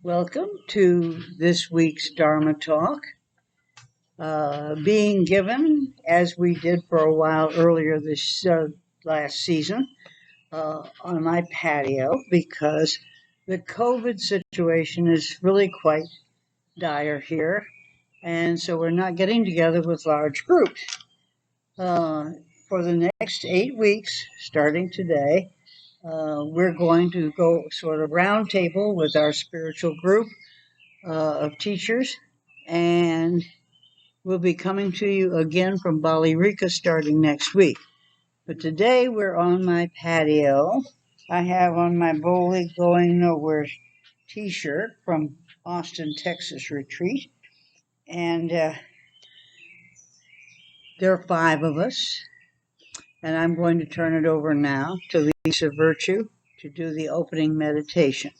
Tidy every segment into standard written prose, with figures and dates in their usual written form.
Welcome to this week's Dharma Talk, being given, as we did for a while earlier this last season, on my patio because the COVID situation is really quite dire here, and so we're not getting together with large groups. For the next 8 weeks, starting today, we're going to go sort of roundtable with our spiritual group of teachers, and we'll be coming to you again from Bali Rika starting next week. But today we're on my patio. I have on my Bowling Going Nowhere t-shirt from Austin, Texas retreat, and there are 5 of us, and I'm going to turn it over now to Lisa Virtue to do the opening meditation.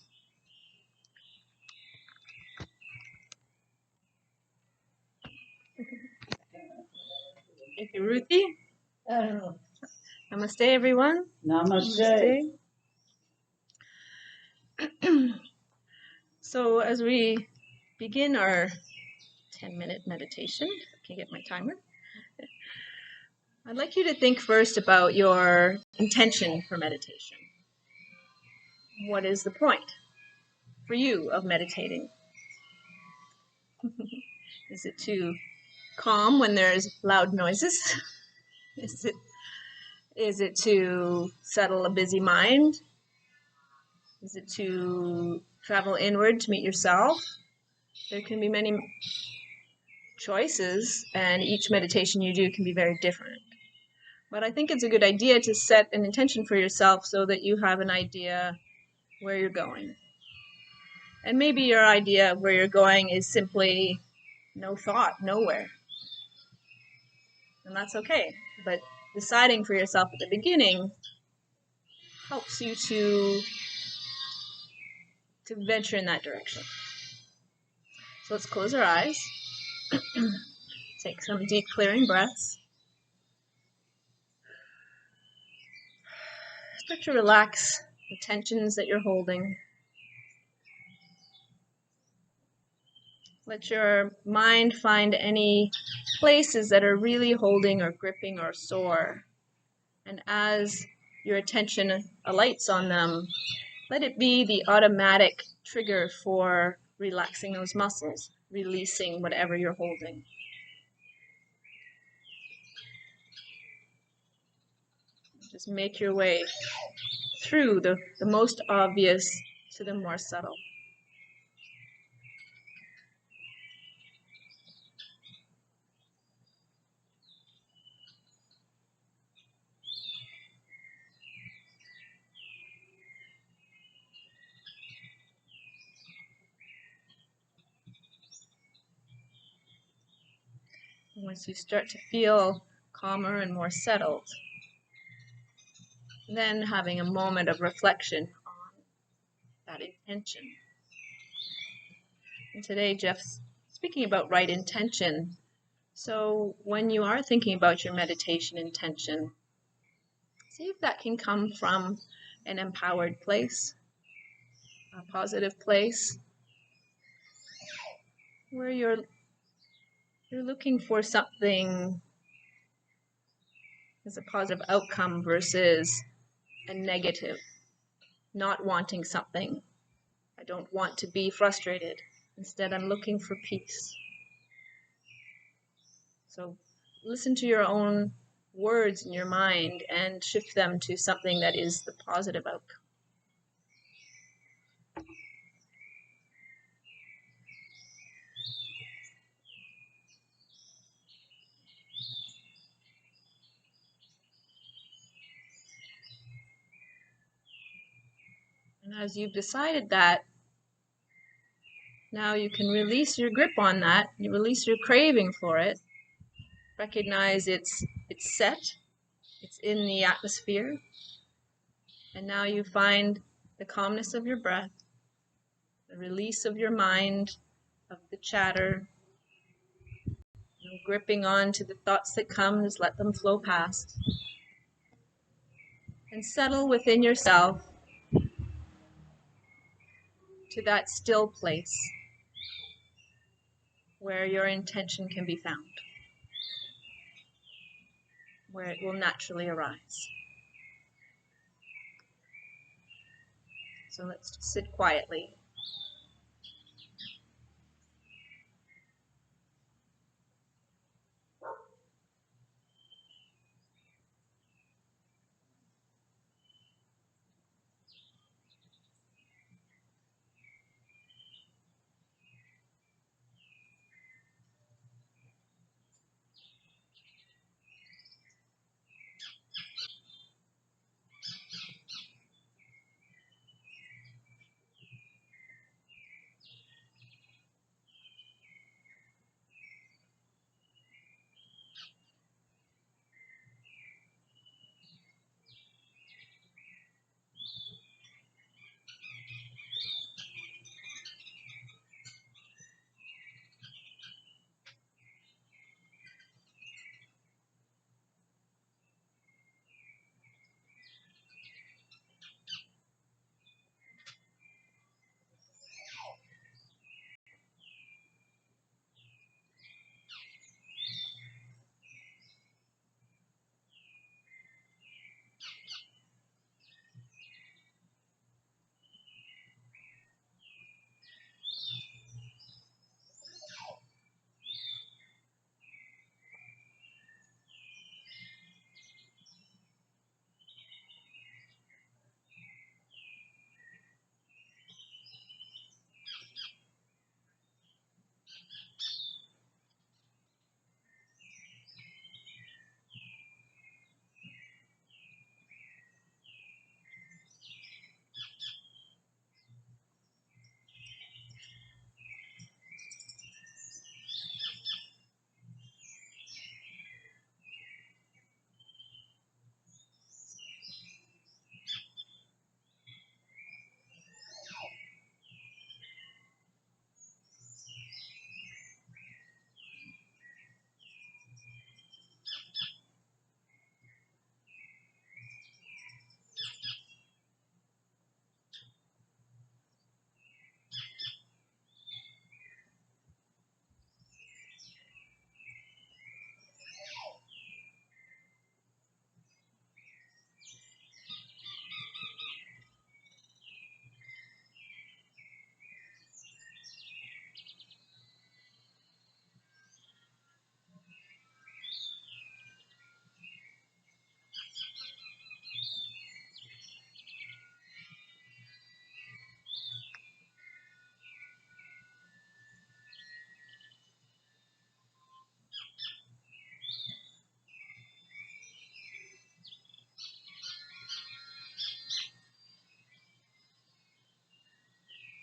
Thank you, Ruthie. Namaste, everyone. Namaste. So as we begin our 10-minute meditation, if I can get my timer, I'd like you to think first about your intention for meditation. What is the point for you of meditating? Is it to calm when there's loud noises? Is it to settle a busy mind? Is it to travel inward to meet yourself? There can be many choices, and each meditation you do can be very different. But I think it's a good idea to set an intention for yourself so that you have an idea where you're going. And maybe your idea of where you're going is simply no thought, nowhere. And that's okay. But deciding for yourself at the beginning helps you to venture in that direction. So let's close our eyes. Take some deep clearing breaths. Start to relax the tensions that you're holding. Let your mind find any places that are really holding or gripping or sore. And as your attention alights on them, let it be the automatic trigger for relaxing those muscles, releasing whatever you're holding. Just make your way through the most obvious to the more subtle. Once you start to feel calmer and more settled, then having a moment of reflection on that intention. And today, Jeff's speaking about right intention. So when you are thinking about your meditation intention, see if that can come from an empowered place, a positive place, where you're looking for something as a positive outcome versus a negative, not wanting something. I don't want to be frustrated. Instead, I'm looking for peace. So listen to your own words in your mind and shift them to something that is the positive outcome. And as you've decided that, now you can release your grip on that. You release your craving for it. Recognize it's set. It's in the atmosphere. And now you find the calmness of your breath, the release of your mind, of the chatter. No gripping on to the thoughts that come, just let them flow past. And settle within yourself to that still place where your intention can be found, where it will naturally arise. So let's just sit quietly.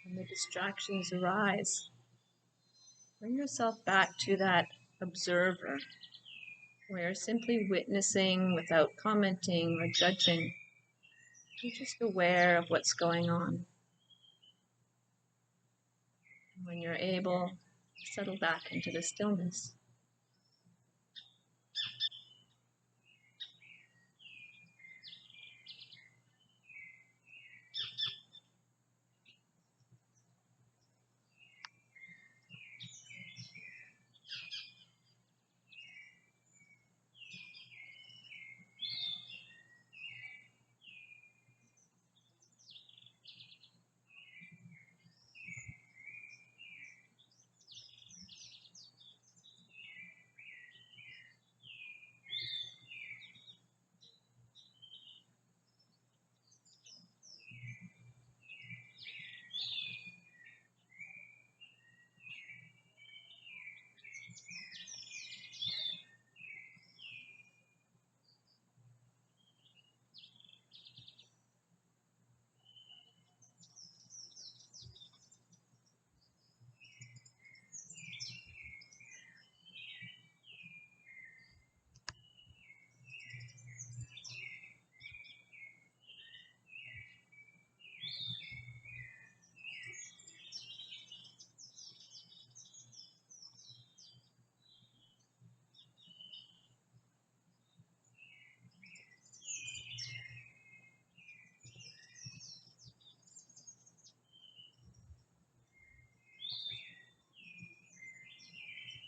When the distractions arise, bring yourself back to that observer, where you're simply witnessing without commenting or judging. You're just aware of what's going on. When you're able, settle back into the stillness.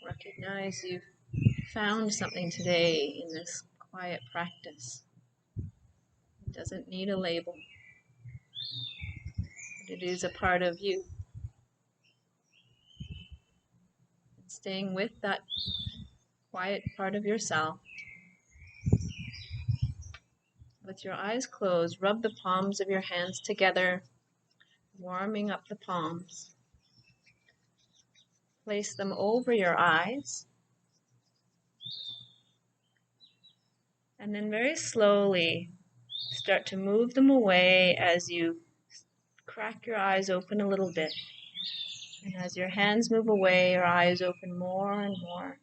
Recognize you've found something today in this quiet practice. It doesn't need a label, but it is a part of you. And staying with that quiet part of yourself, with your eyes closed, rub the palms of your hands together, warming up the palms. Place them over your eyes. And then very slowly start to move them away as you crack your eyes open a little bit. And as your hands move away, your eyes open more and more.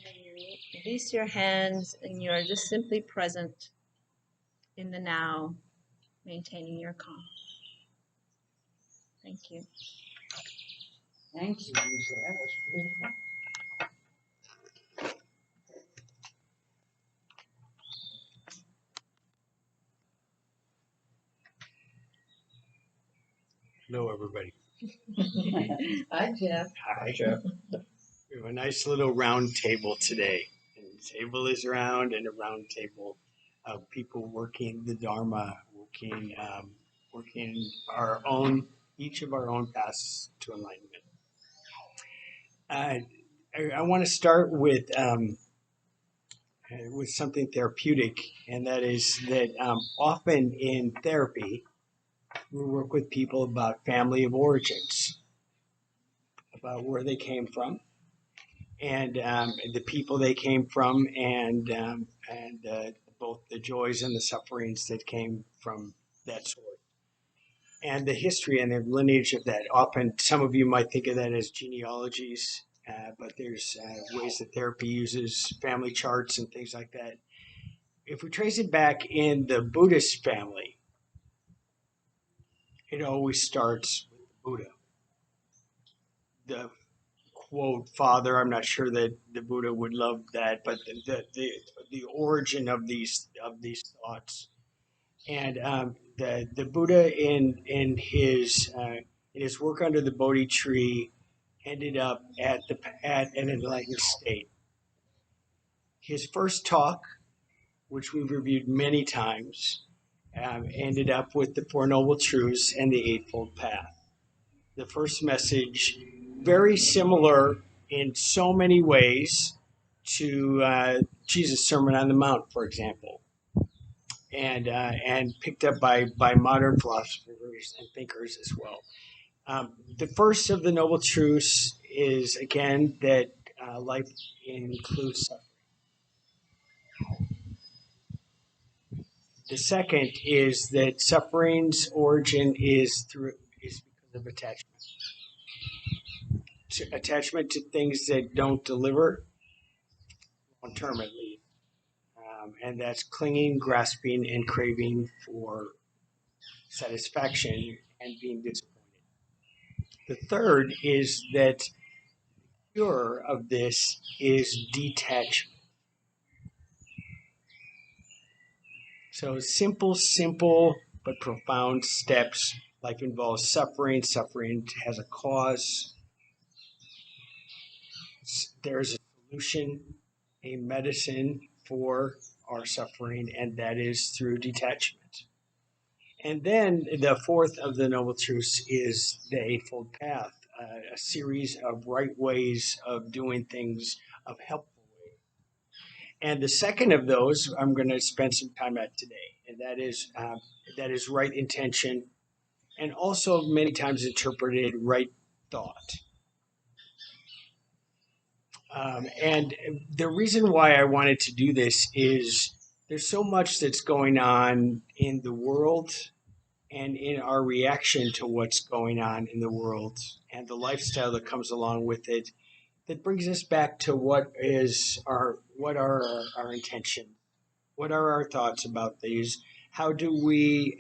And you release your hands and you are just simply present in the now, maintaining your calm. Thank you. Thank you, Lisa. That was beautiful. Hello, everybody. Hi, Jeff. Hi, Jeff. We have a nice little round table today. And the table is round, and a round table of people working the Dharma, working each of our own paths to enlightenment. I want to start with something therapeutic, and that is that often in therapy, we work with people about family of origins, about where they came from, and the people they came from, and both the joys and the sufferings that came from that sort, and the history and the lineage of that. Often, some of you might think of that as genealogies, but there's ways that therapy uses family charts and things like that. If we trace it back in the Buddhist family, it always starts with the Buddha. The quote father, I'm not sure that the Buddha would love that, but the origin of these thoughts, and the Buddha in his work under the Bodhi tree ended up at an enlightened state. His first talk, which we've reviewed many times, ended up with the Four Noble Truths and the Eightfold Path. The first message, very similar in so many ways to Jesus' Sermon on the Mount, for example, and picked up by modern philosophers and thinkers as well. The first of the Noble Truths is, again, that life includes suffering. The second is that suffering's origin is because of attachment. Attachment to things that don't deliver, long term at least. And that's clinging, grasping, and craving for satisfaction and being disappointed. The third is that the cure of this is detachment. So simple, but profound steps. Life involves suffering. Suffering has a cause. There's a solution, a medicine for our suffering, and that is through detachment. And then the fourth of the Noble Truths is the Eightfold Path, a series of right ways of doing things, of helpful ways. And the second of those I'm going to spend some time at today, and that is right intention, and also many times interpreted right thought. And the reason why I wanted to do this is there's so much that's going on in the world and in our reaction to what's going on in the world and the lifestyle that comes along with it, that brings us back to what are our intentions, what are our thoughts about these, how do we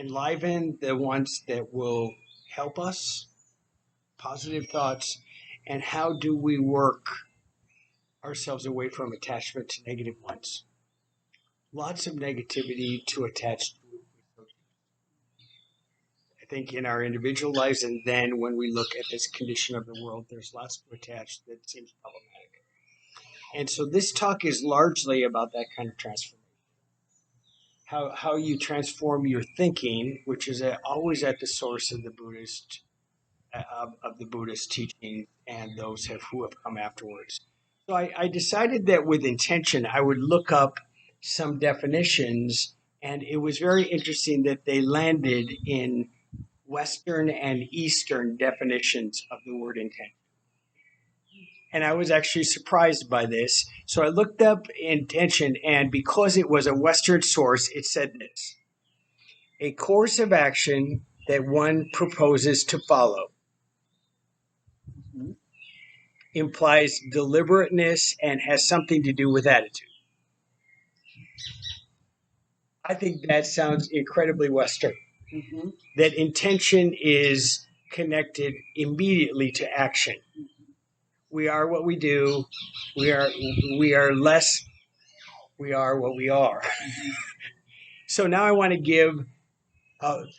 enliven the ones that will help us, positive thoughts, and how do we work ourselves away from attachment to negative ones. Lots of negativity to attach think, in our individual lives. And then when we look at this condition of the world, there's lots to attach that seems problematic. And so this talk is largely about that kind of transformation. How you transform your thinking, which is always at the source of the Buddhist teaching and those who have come afterwards. So I decided that with intention, I would look up some definitions, and it was very interesting that they landed in Western and Eastern definitions of the word intention. And I was actually surprised by this. So I looked up intention, and because it was a Western source, it said this: a course of action that one proposes to follow. Implies deliberateness and has something to do with attitude. I think that sounds incredibly Western. Mm-hmm. That intention is connected immediately to action. We are what we do. We are less. We are what we are. Mm-hmm. So now I want to give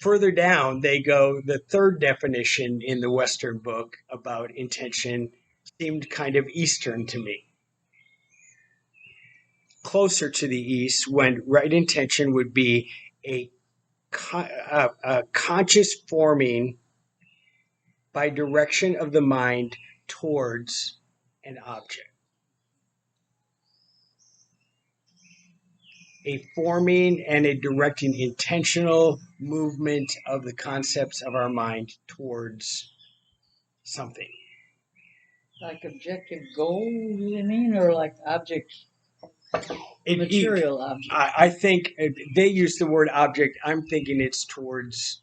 further down. They go, the third definition in the Western book about intention seemed kind of Eastern to me. Closer to the East, when right intention would be a conscious forming by direction of the mind towards an object. A forming and a directing intentional movement of the concepts of our mind towards something. Like objective goal, you mean, or like object, material object? I think they use the word object. I'm thinking it's towards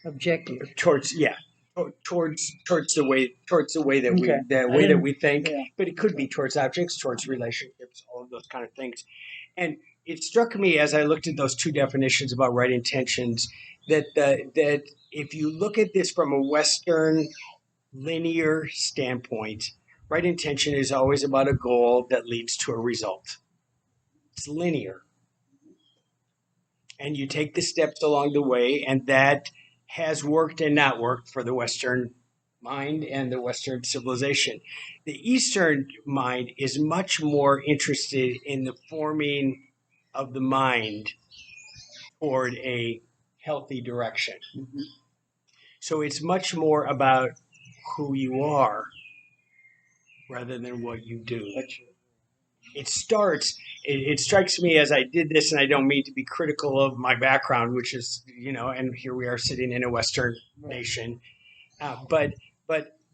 objective. Towards the way that okay. we think. Yeah. But it could be towards objects, towards relationships, all of those kind of things. And it struck me as I looked at those two definitions about right intentions that if you look at this from a Western linear standpoint, right intention is always about a goal that leads to a result. It's linear. And you take the steps along the way, and that has worked and not worked for the Western mind and the Western civilization. The Eastern mind is much more interested in the forming of the mind toward a healthy direction. Mm-hmm. So it's much more about who you are rather than what you do. It strikes me as I did this, and I don't mean to be critical of my background, which is, and here we are sitting in a Western nation, but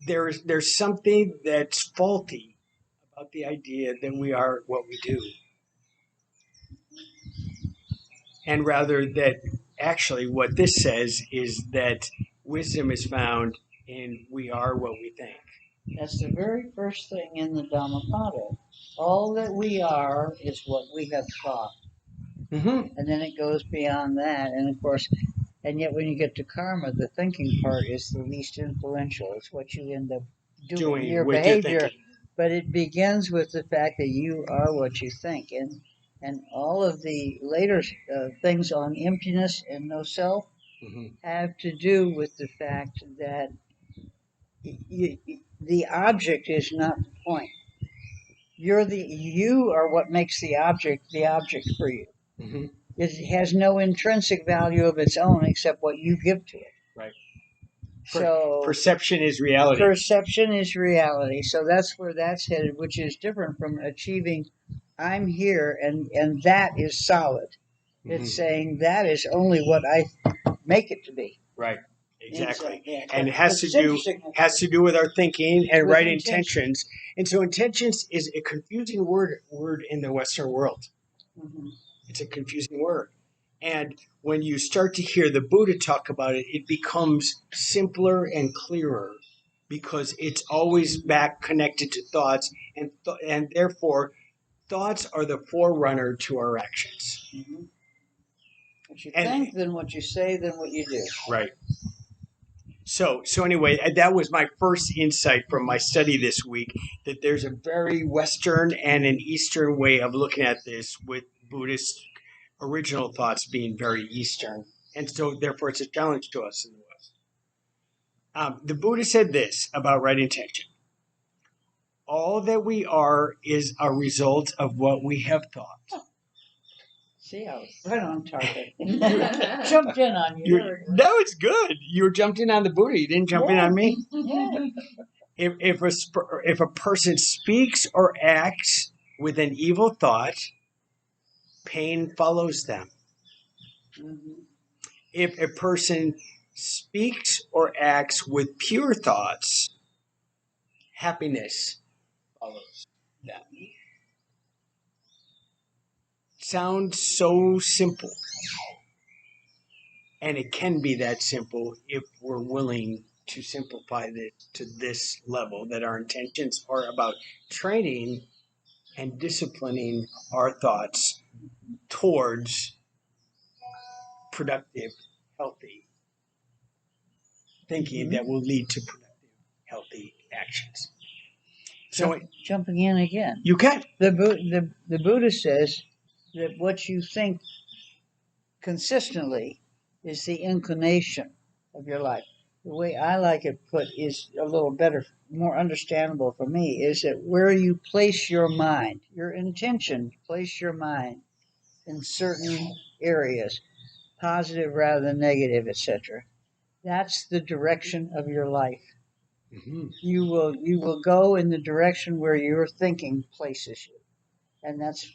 there's something that's faulty about the idea that we are what we do. And rather that actually what this says is that wisdom is found in we are what we think. That's the very first thing in the Dhammapada. All that we are is what we have thought. Mm-hmm. And then it goes beyond that. And of course, and yet when you get to karma, the thinking part is the least influential. It's what you end up doing your behavior. But it begins with the fact that you are what you think. And all of the later things on emptiness and no self mm-hmm. have to do with the fact that the object is not the point. You are what makes the object for you. Mm-hmm. It has no intrinsic value of its own except what you give to it. Right. So perception is reality. Perception is reality. So that's where that's headed, which is different from achieving I'm here and that is solid. Mm-hmm. It's saying that is only what I make it to be. Right. Exactly. And it has to do with our thinking and right intentions. And so intentions is a confusing word in the Western world. Mm-hmm. It's a confusing word. And when you start to hear the Buddha talk about it, it becomes simpler and clearer because it's always back connected to thoughts. And therefore, thoughts are the forerunner to our actions. Mm-hmm. What you think, then what you say, then what you do. Right. So anyway, that was my first insight from my study this week, that there's a very Western and an Eastern way of looking at this, with Buddhist original thoughts being very Eastern And so, therefore, it's a challenge to us in the West. The Buddha said this about right intention. All that we are is a result of what we have thought. See, I was right on target. Jumped in on you. No, it's good. You jumped in on the Buddha. You didn't jump in on me. Yeah. If a person speaks or acts with an evil thought, pain follows them. Mhm. If a person speaks or acts with pure thoughts, happiness follows them. Sounds so simple. And it can be that simple if we're willing to simplify this to this level, that our intentions are about training and disciplining our thoughts towards productive, healthy thinking that will lead to productive, healthy actions. So Jumping in again. you can. The Buddha says that what you think consistently is the inclination of your life. The way I like it put is a little better, more understandable for me, is that where you place your mind, your intention, place your mind in certain areas, positive rather than negative, etc. That's the direction of your life. Mm-hmm. You will go in the direction where your thinking places you. And that's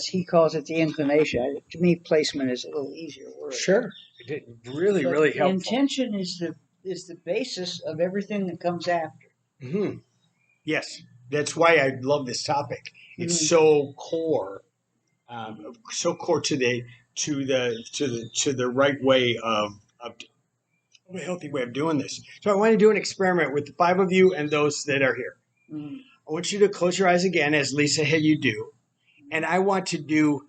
he calls it the inclination. To me, placement is a little easier word. Sure. It did really, But really the helpful. intention is the basis of everything that comes after. Mm-hmm. Yes, that's why I love this topic. It's Mhm. so core, to the right way of a healthy way of doing this. So I want to do an experiment with the 5 of you and those that are here. Mhm. I want you to close your eyes again, as Lisa had you do, and I want to do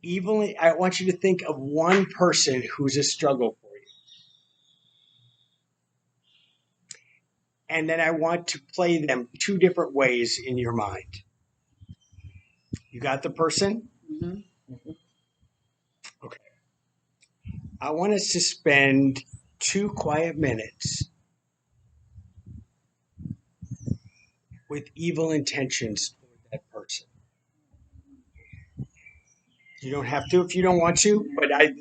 evenly. I want you to think of one person who's a struggle for you, and then I want to play them 2 different ways in your mind. You got the person? Mhm. Okay. I want us to spend 2 quiet minutes with evil intentions toward that person. You don't have to if you don't want to, but I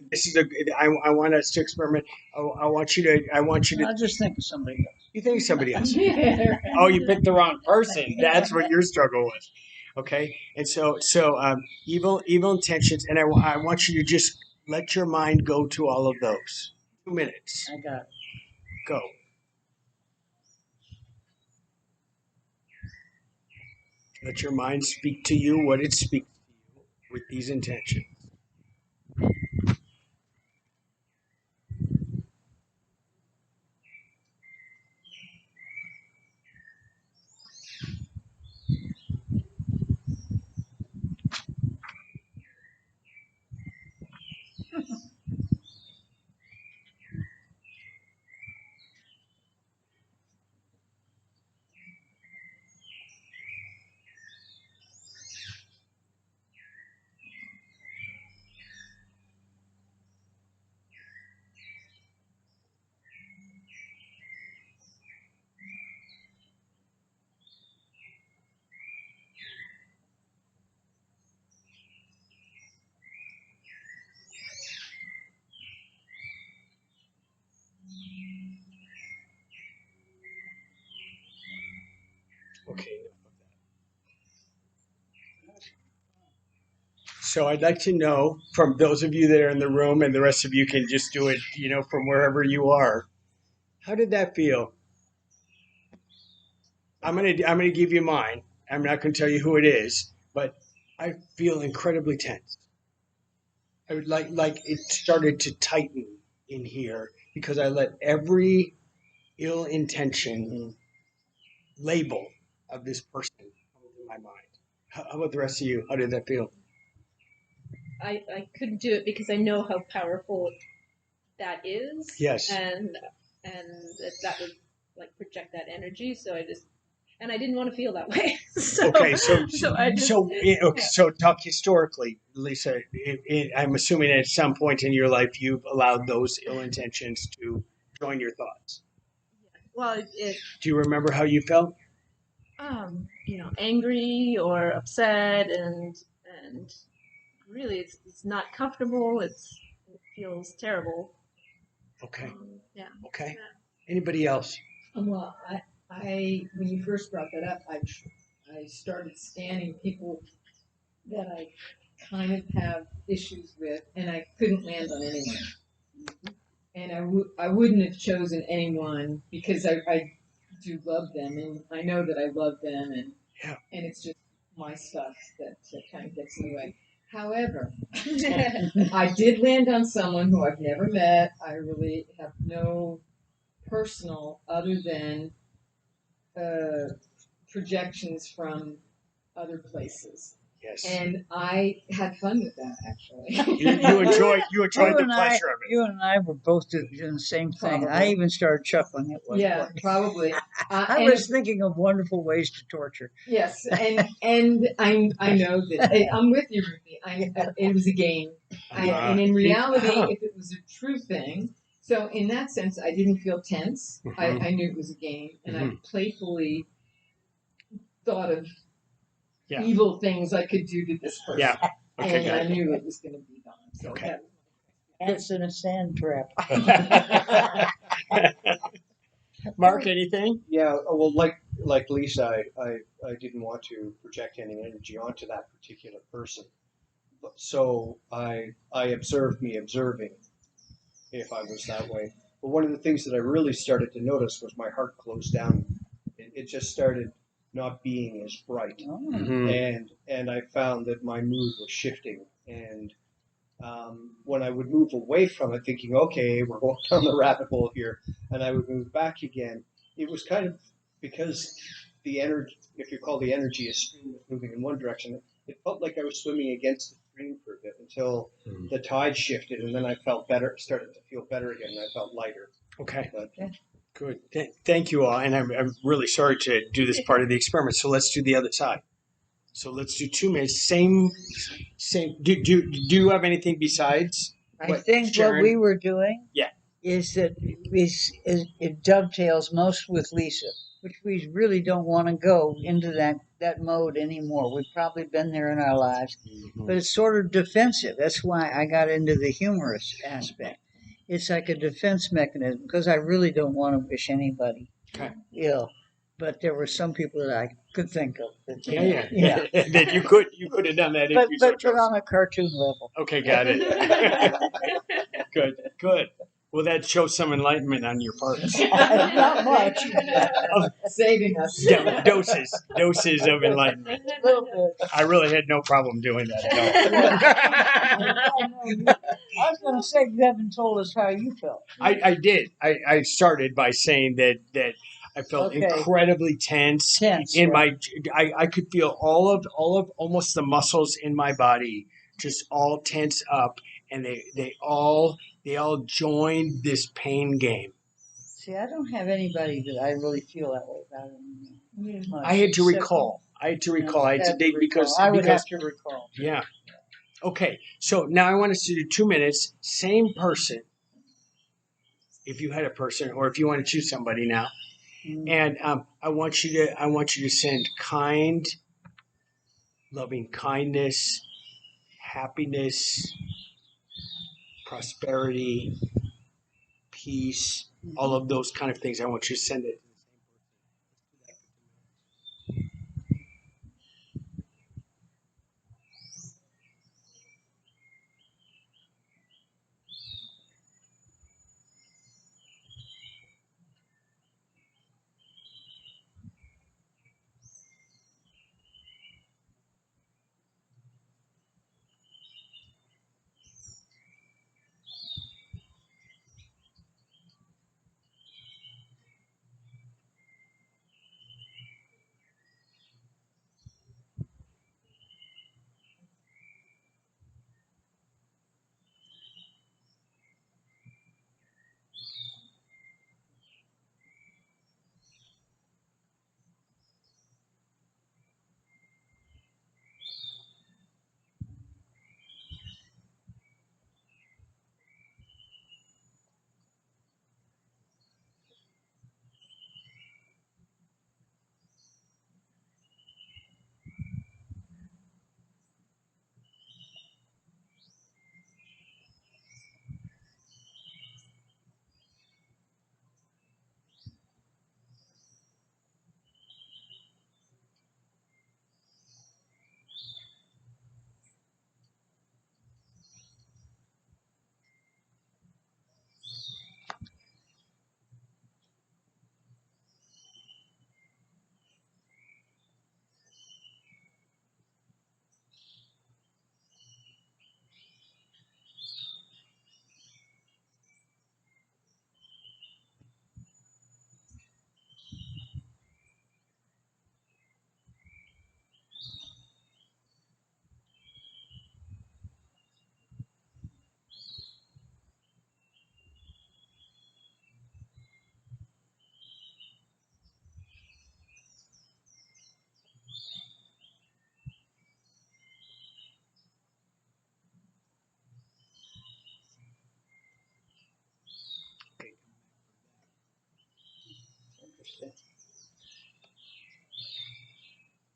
want us to experiment. I want you to. I'll just think of somebody else. You think somebody else? Yeah. Oh, you picked the wrong person. That's what your struggle was. Okay, and so evil intentions, and I want you to just let your mind go to all of those. 2 minutes. I got it. Go. Let your mind speak to you what it speaks to you with these intentions. Okay. So I'd like to know from those of you that are in the room, and the rest of you can just do it, from wherever you are. How did that feel? I'm gonna give you mine. I'm not gonna tell you who it is, but I feel incredibly tense. I would like it started to tighten in here because I let every ill intention label of this person come into my mind. How about the rest of you? How did that feel? I couldn't do it because I know how powerful that is. Yes. And that would like project that energy. So I just and I didn't want to feel that way. So, Okay, so I just, so talk historically, Lisa. I'm assuming at some point in your life you've allowed those ill intentions to join your thoughts. well, Do you remember how you felt? angry or upset, and really, it's not comfortable. It feels terrible. Okay. Yeah. Okay. Anybody else? Well, when you first brought that up, I started scanning people that I kind of have issues with, and I couldn't land on anyone. And I wouldn't have chosen anyone because I do love them, and I know that I love them, and Yeah. and it's just my stuff that kind of gets in the way. However, I did land on someone who I've never met. I really have no personal other than projections from other places. Yes. And I had fun with that, actually. You enjoyed the pleasure of it. You and I were both doing the same thing. I Probably. even started chuckling at one Yeah, point. probably. I was thinking of wonderful ways to torture. Yes, and I know that I'm with you, Ruby. It was a game, and in reality, if it was a true thing, so in that sense, I didn't feel tense. I knew it was a game, and I playfully thought of evil things I could do to this person. Yeah. Okay, and I knew it was going to be gone. So Okay. Ants in a sand trap. Mark, anything? Yeah, well, like Lisa, I didn't want to project any energy onto that particular person. So I observed me observing if I was that way. But one of the things that I really started to notice was my heart closed down. It just started not being as bright. And I found that my mood was shifting. And when I would move away from it, thinking, okay, we're going down the rabbit hole here, and I would move back again, it was kind of because the energy, if you call the energy a stream that's moving in one direction, it felt like I was swimming against the stream for a bit until the tide shifted, and then I felt better, started to feel better again, and I felt lighter. Okay. But, Good. Thank you all. And I'm really sorry to do this part of the experiment. So let's do the other side. So let's do 2 minutes. Same. Do you have anything besides? I think what we were doing is that it dovetails most with Lisa, which we really don't want to go into that mode anymore. We've probably been there in our lives, but it's sort of defensive. That's why I got into the humorous aspect. It's like a defense mechanism because I really don't want to wish anybody ill. But there were some people that I could think of. Yeah. That you could have done that if you so chose. But on a cartoon level. Okay, got it. Good. Well, that shows some enlightenment on your part. Not much. Saving us. Doses of enlightenment. A little bit. I really had no problem doing that at all. I was going to say you haven't told us how you felt. I did. I started by saying that I felt incredibly tense in my. I could feel all of almost the muscles in my body just all tense up, and they all joined this pain game. See, I don't have anybody that I really feel that way about anymore. I had to recall. I had to date because I would have to recall. Yeah. Okay. So now I want us to do 2 minutes. Same person. If you had a person, or if you want to choose somebody now, and I want you to send kind, loving kindness, happiness, prosperity, peace, all of those kind of things. I want you to send it.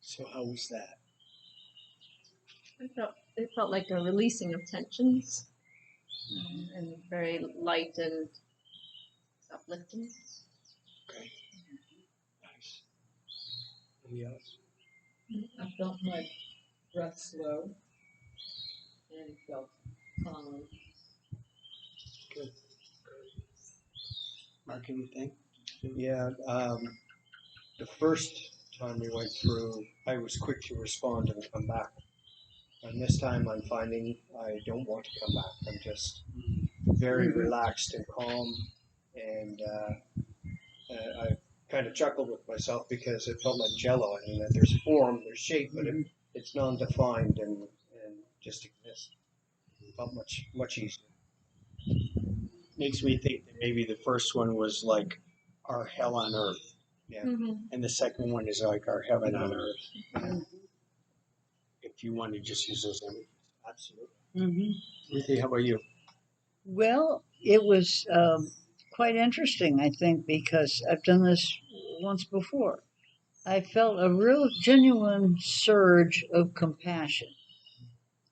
So how was that? It felt like a releasing of tensions, and very light and uplifting. Okay. Nice. Anybody else? I felt my breath slow and felt calm. Good. Mark, anything? Yeah, the first time we went through, I was quick to respond and come back. And this time I'm finding I don't want to come back. I'm just very relaxed and calm. And I kind of chuckled with myself because it felt like jello. I mean, there's form, there's shape, but it's non-defined and just exists. It felt much easier. Makes me think that maybe the first one was like our hell on earth, Yeah. and the second one is like our heaven on earth. If you want to just use those images, absolutely. Ruthie, how about you? Well, it was quite interesting, I think, because I've done this once before. I felt a real genuine surge of compassion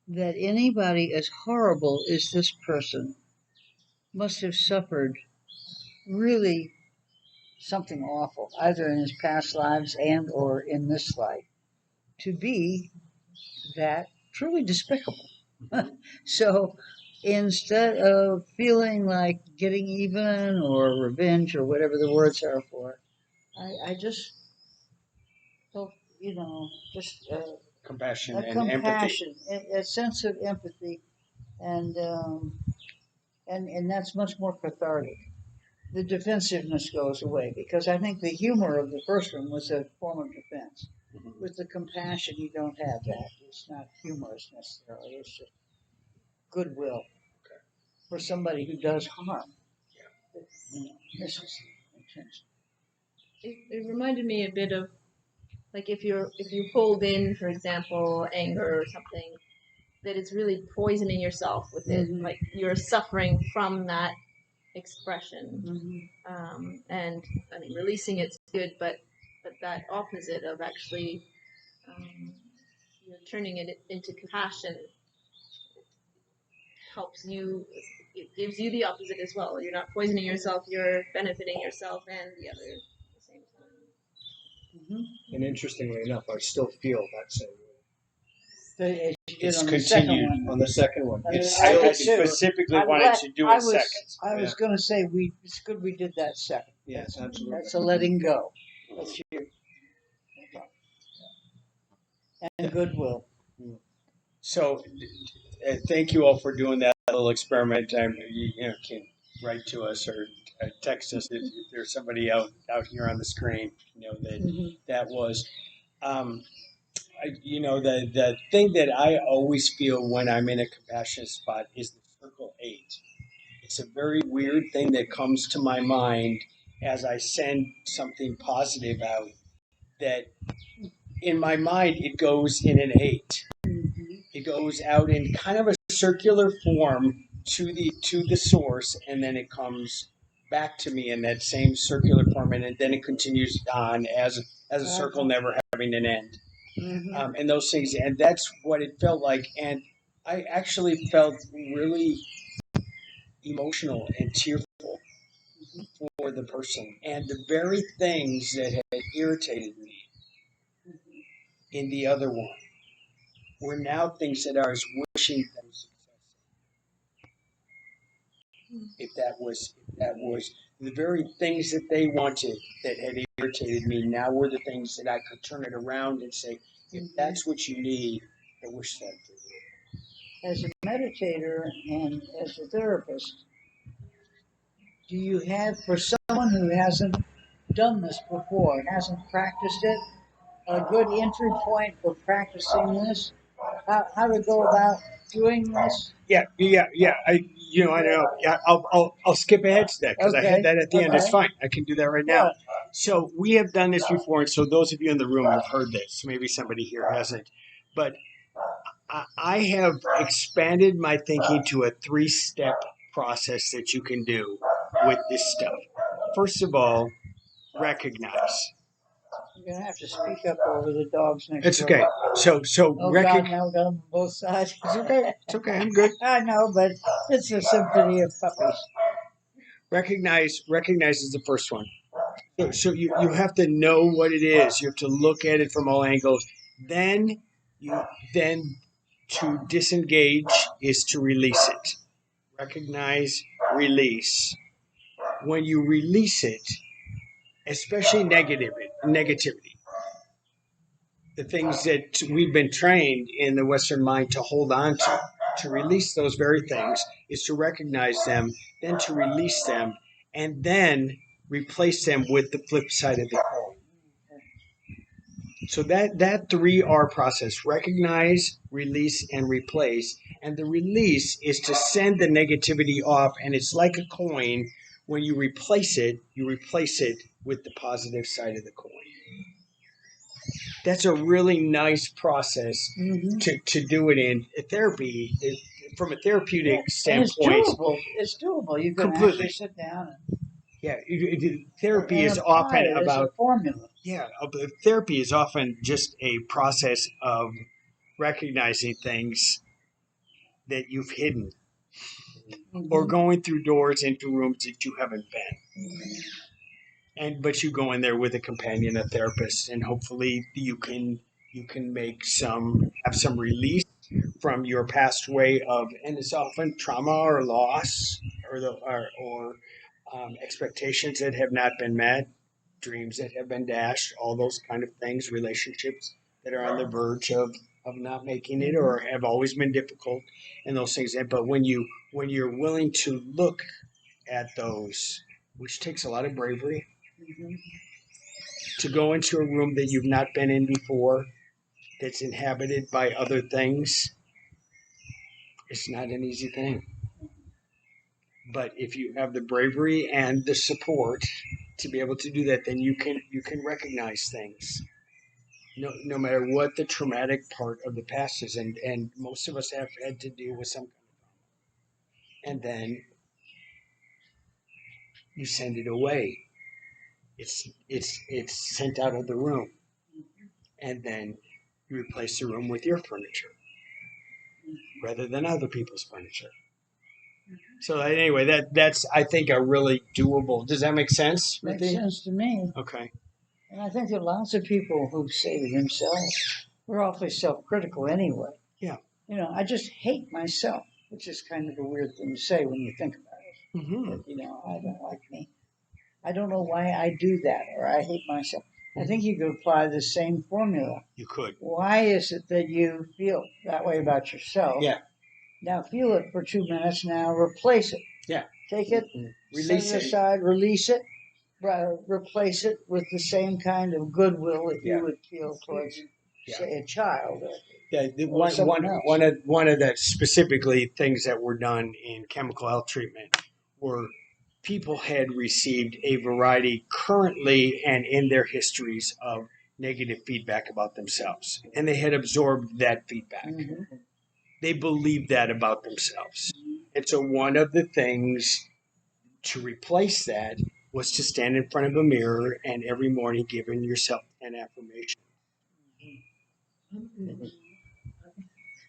that anybody as horrible as this person must have suffered really something awful, either in his past lives and or in this life, to be that truly despicable. So instead of feeling like getting even or revenge or whatever the words are for it, I just felt, just Compassion a and empathy. compassion, a sense of empathy, and and that's much more cathartic. The defensiveness goes away because I think the humor of the first one was a form of defense. With the compassion, you don't have that. It's not humorous necessarily. It's just goodwill for somebody who does harm. This is intention. It reminded me a bit of like if you hold in, for example, anger or something, that it's really poisoning yourself with it. Like you're suffering from that expression. And I mean, releasing it's good, but that opposite of actually turning it into compassion helps you. It gives you the opposite as well. You're not poisoning yourself. You're benefiting yourself and the other at the same time. And interestingly enough, I still feel that same way. As you did It's on the second continued. one. On the second one, it's I still I did too. specifically I'm wanted glad- to do I it was, second. I was going to say it's good we did that second. Yes, absolutely. That's a letting go. That's your and goodwill. So, thank you all for doing that little experiment. You can write to us or text us if there's somebody out here on the screen. That was. The thing that I always feel when I'm in a compassionate spot is the circle 8. It's a very weird thing that comes to my mind as I send something positive out, that in my mind it goes in an 8. It goes out in kind of a circular form to the source, and then it comes back to me in that same circular form, and then it continues on as a circle never having an end. And those things, and that's what it felt like. And I actually felt really emotional and tearful for the person, and the very things that had irritated me in the other one were now things that I was wishing them success. If that was the very things that they wanted that had irritated me, now were the things that I could turn it around and say, if that's what you need, I wish that for you. As a meditator and as a therapist, do you have, for someone who hasn't done this before, hasn't practiced it, a good entry point for practicing this? How to go about doing this? Yeah. I know. Yeah, I'll skip ahead to that because I had that at the end. It's fine. I can do that right now. So we have done this before, and so those of you in the room have heard this. Maybe somebody here hasn't, but I have expanded my thinking to a 3-step process that you can do with this stuff. First of all, recognize. You're gonna have to speak up over the dogs next It's door. okay. So Oh God, now we got them on both sides. It's okay. It's okay. I'm good. I know, but it's a symphony of puppies. Recognize is the first one. So you have to know what it is. You have to look at it from all angles. Then to disengage is to release it. Recognize, release. When you release it, especially negativity, the things that we've been trained in the Western mind to hold on to release those very things is to recognize them, then to release them, and then replace them with the flip side of the coin. So that 3R process: recognize, release, and replace. And the release is to send the negativity off, and it's like a coin. When you replace it with the positive side of the coin. That's a really nice process to do it in therapy. From a therapeutic standpoint, it's doable. You can completely actually sit down therapy and is apply often it as a about formula. therapy is often just a process of recognizing things that you've hidden or going through doors into rooms that you haven't been. But you go in there with a companion, a therapist, and hopefully you can have some release from your past way of, and it's often trauma or loss or expectations that have not been met, dreams that have been dashed, all those kind of things, relationships that are on the verge of not making it or have always been difficult, and those things. But when you're willing to look at those, which takes a lot of bravery, to go into a room that you've not been in before, that's inhabited by other things, it's not an easy thing. But if you have the bravery and the support to be able to do that, then you can recognize things. No matter what the traumatic part of the past is, and most of us have had to deal with some kind of trauma. And then you send it away. It's sent out of the room. And then you replace the room with your furniture rather than other people's furniture. So anyway, that's I think a really doable. Does that make sense? Makes sense to me. Okay. And I think there are lots of people who say to themselves, we're awfully self-critical anyway. Yeah. I just hate myself, which is kind of a weird thing to say when you think about it. Mm-hmm. But, I don't like me. I don't know why I do that, or I hate myself. I think you could apply the same formula. You could. Why is it that you feel that way about yourself? Yeah. Now feel it for 2 minutes. Now replace it. Yeah. Take it, Release set it it. aside, release it, replace it with the same kind of goodwill that you would feel towards, say, a child. One of the specifically things that were done in chemical health treatment were people had received a variety currently and in their histories of negative feedback about themselves, and they had absorbed that feedback. Mm-hmm. They believed that about themselves. And so one of the things to replace that was to stand in front of a mirror and every morning giving yourself an affirmation.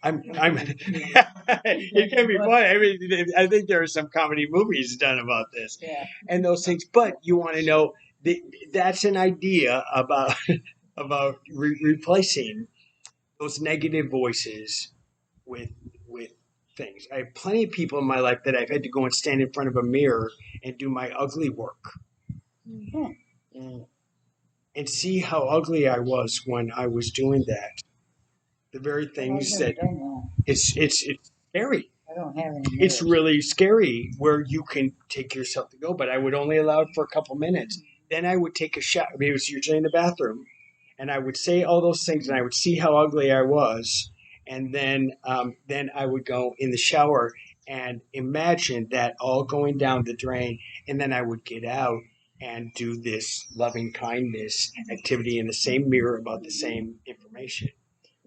It can be fun. I mean, I think there are some comedy movies done about this and those things. But you want to know that's an idea about replacing those negative voices with things. I have plenty of people in my life that I've had to go and stand in front of a mirror and do my ugly work. And see how ugly I was when I was doing that. The very things that it's scary. I don't have any. It's really scary where you can take yourself to go, but I would only allow it for a couple minutes. Then I would take a shower. I mean, it was usually in the bathroom, and I would say all those things, and I would see how ugly I was, and then I would go in the shower and imagine that all going down the drain, and then I would get out and do this loving kindness activity in the same mirror about the same information.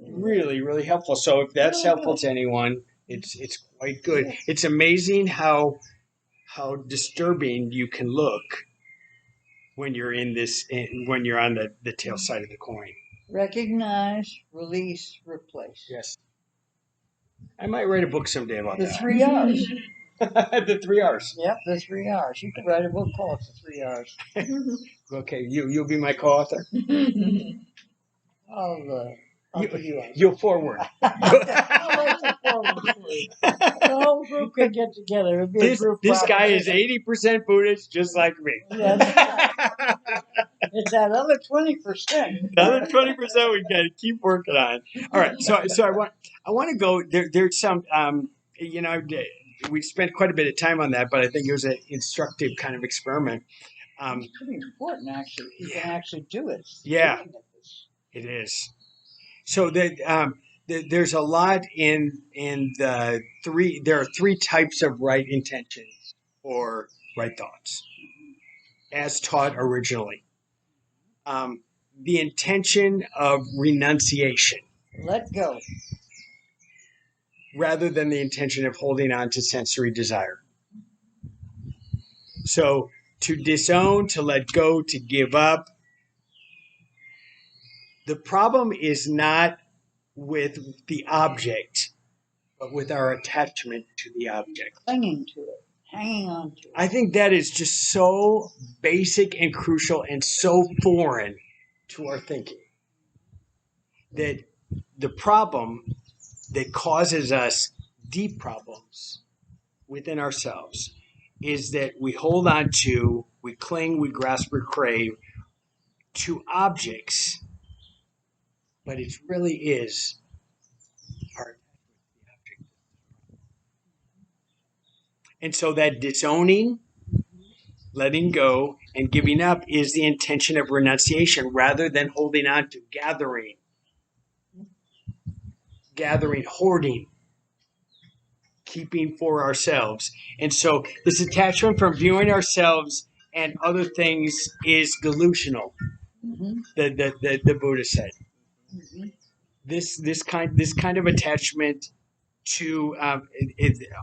Really, really helpful. So if that's helpful to anyone, it's quite good. It's amazing how disturbing you can look when you're in this, when you're on the tail side of the coin. Recognize, release, replace. Yes. I might write a book someday about The that. 3 R's. The 3 R's. Yep, the 3 R's. You could write a book called The 3 R's. Okay, you'll be my co-author. I'll give you one. You'll forward. I'll write the forward for you. The whole group could get together. It'd be a group This guy is proposition. 80% Buddhist, just like me. That's It's that other 20%. The other 20% we got to keep working on. All right, so I want to go. There's some we spent quite a bit of time on that, but I think it was an instructive kind of experiment. It's pretty important, actually. You can actually do it. Yeah. It is. So there's a lot in the three. There are 3 types of right intentions or right thoughts, as taught originally. The intention of renunciation, Let go. rather than the intention of holding on to sensory desire. So to disown, to let go, to give up. The problem is not with the object, but with our attachment to the object. Clinging to it. Hanging on to it. I think that is just so basic and crucial and so foreign to our thinking that the problem that causes us deep problems within ourselves is that we hold on to, we cling, we grasp, we crave to objects, but it really is our attachment to the object. And so that disowning, letting go, and giving up is the intention of renunciation rather than holding on to gathering, hoarding, keeping for ourselves. And so this attachment from viewing ourselves and other things is delusional, the Buddha said. Mm-hmm. This kind of attachment to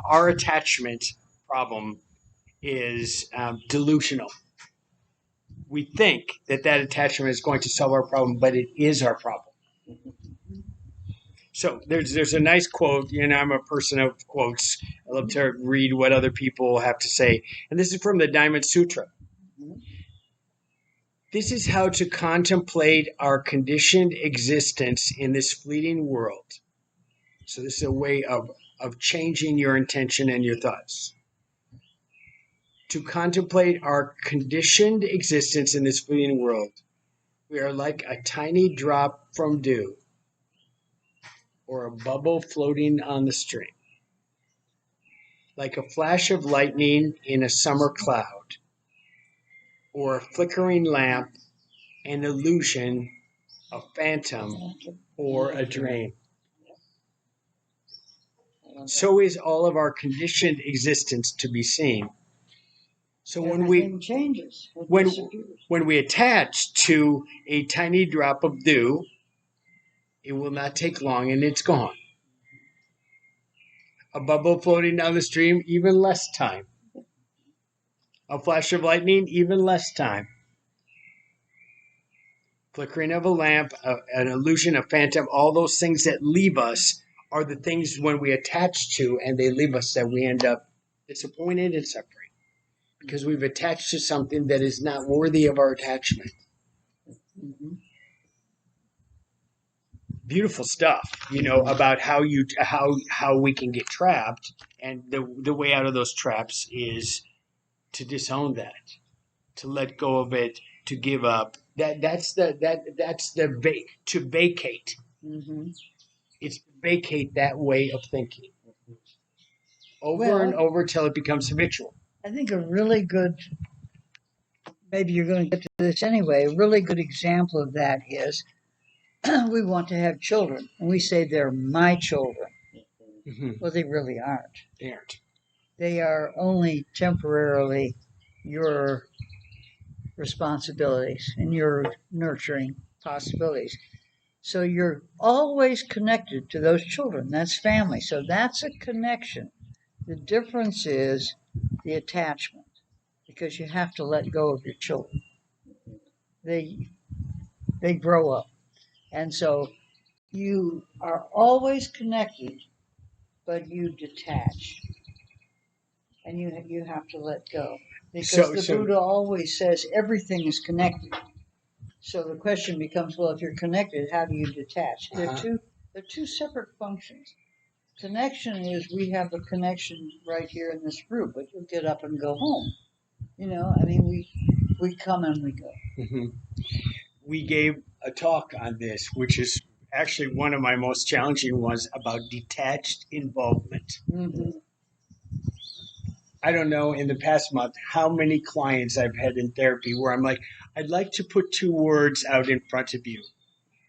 our attachment problem is delusional. We think that attachment is going to solve our problem, but it is our problem. So there's a nice quote. I'm a person of quotes. I love to read what other people have to say. And this is from the Diamond Sutra. This is how to contemplate our conditioned existence in this fleeting world. So this is a way of changing your intention and your thoughts. To contemplate our conditioned existence in this fleeting world, we are like a tiny drop from dew, or a bubble floating on the stream, like a flash of lightning in a summer cloud, or a flickering lamp, an illusion, a phantom, or a dream. So is all of our conditioned existence to be seen. So Everything changes. when we attach to a tiny drop of dew, it will not take long and it's gone. A bubble floating down the stream, even less time. A flash of lightning, even less time. Flickering of a lamp, an illusion, a phantom, all those things that leave us are the things when we attach to and they leave us that we end up disappointed and suffering. Because we've attached to something that is not worthy of our attachment. Mm-hmm. Beautiful stuff, about how we can get trapped, and the way out of those traps is to disown that, to let go of it, to give up. That's to vacate. Mm-hmm. It's to vacate that way of thinking over and over till it becomes habitual. I think a really good, maybe you're going to get to this anyway, a really good example of that is we want to have children, and we say they're my children. Mm-hmm. Well, they really aren't. They aren't. They are only temporarily your responsibilities and your nurturing possibilities. So you're always connected to those children. That's family. So that's a connection. The difference is the attachment, because you have to let go of your children. they grow up. And so you are always connected, but you detach. And you have to let go. Because the Buddha always says everything is connected. So the question becomes, well, if you're connected, how do you detach? They're two separate functions. Connection is we have a connection right here in this group, but you get up and go home. You know, I mean, we come and we go. Mm-hmm. We gave a talk on this, which is actually one of my most challenging ones about detached involvement. Mm-hmm. I don't know in the past month how many clients I've had in therapy where I'm like, I'd like to put two words out in front of you.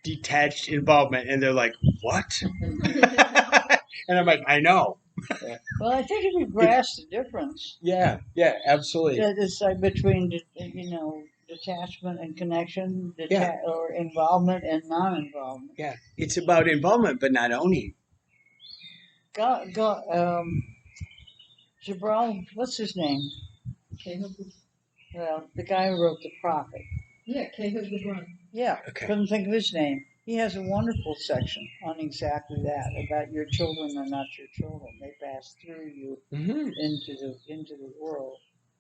Detached involvement. And they're like, what? And I'm like, I know. Well, I think if you grasp the difference, Yeah, absolutely. it's like between, detachment and connection, or involvement and non-involvement. Yeah, it's about involvement, but not owning. Jabral, what's his name? Well, the guy who wrote The Prophet. Yeah, Cahill Gibran. Yeah, Okay. couldn't think of his name. He has a wonderful section on exactly that, about your children are not your children. They pass through you into the world,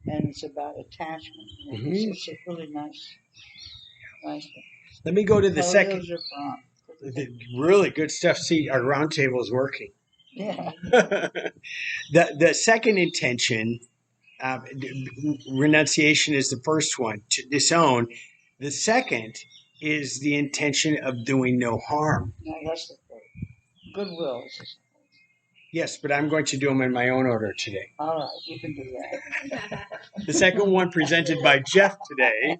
and it's about attachment. And it's a really nice thing. Let me go to the second. Jabran. Really good stuff. See, our roundtable is working. Yeah. The second intention, renunciation is the first one, to disown. The second is the intention of doing no harm. No, that's the third. Goodwill. Yes, but I'm going to do them in my own order today. All right, you can do that. The second one presented by Jeff today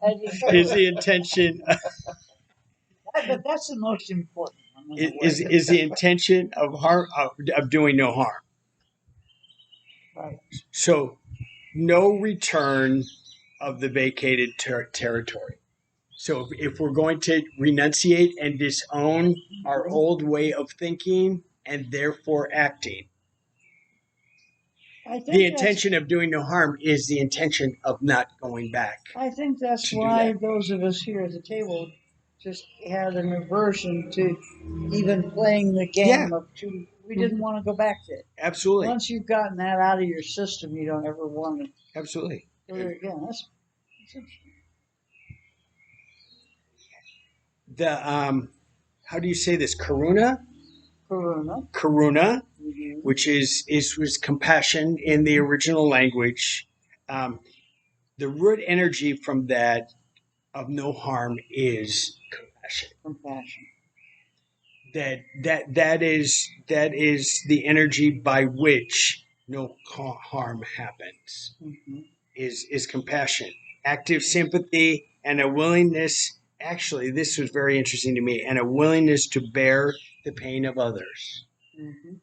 is the intention. But that's the most important one. Is the intention of harm of doing no harm. Right. So, no return of the vacated territory. So, if we're going to renunciate and disown our old way of thinking and therefore acting, the intention of doing no harm is the intention of not going back. I think that's why those of us here at the table just had an aversion to even playing the game of two. We didn't want to go back to it. Absolutely. Once you've gotten that out of your system, you don't ever want to. Absolutely. So there again, that's the how do you say this? Karuna, mm-hmm. which was compassion in the original language. The root energy from that of no harm is compassion. That is the energy by which no harm happens. Mm-hmm. Is compassion, active sympathy, and a willingness. Actually, this was very interesting to me, and a willingness to bear the pain of others. Mm-hmm.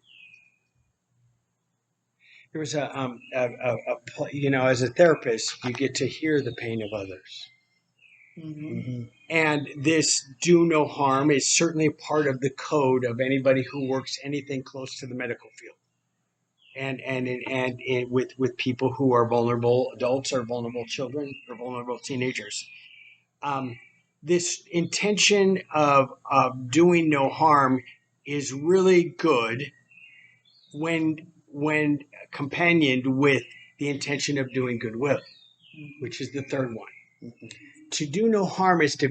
There was as a therapist, you get to hear the pain of others. Mm-hmm. And this do no harm is certainly part of the code of anybody who works anything close to the medical field. And with people who are vulnerable adults or vulnerable children or vulnerable teenagers. This intention of doing no harm is really good when companioned with the intention of doing goodwill, which is the third one. Mm-hmm. To do no harm is to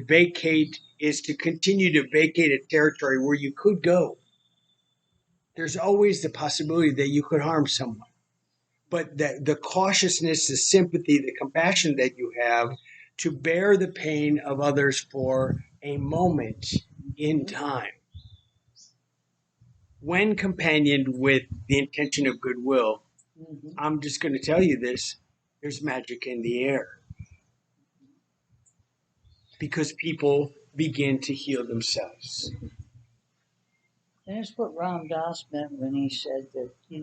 continue to vacate a territory where you could go. There's always the possibility that you could harm someone. But the cautiousness, the sympathy, the compassion that you have to bear the pain of others for a moment in time, when companioned with the intention of goodwill, I'm just going to tell you this, there's magic in the air. Because people begin to heal themselves. And that's what Ram Dass meant when he said that, if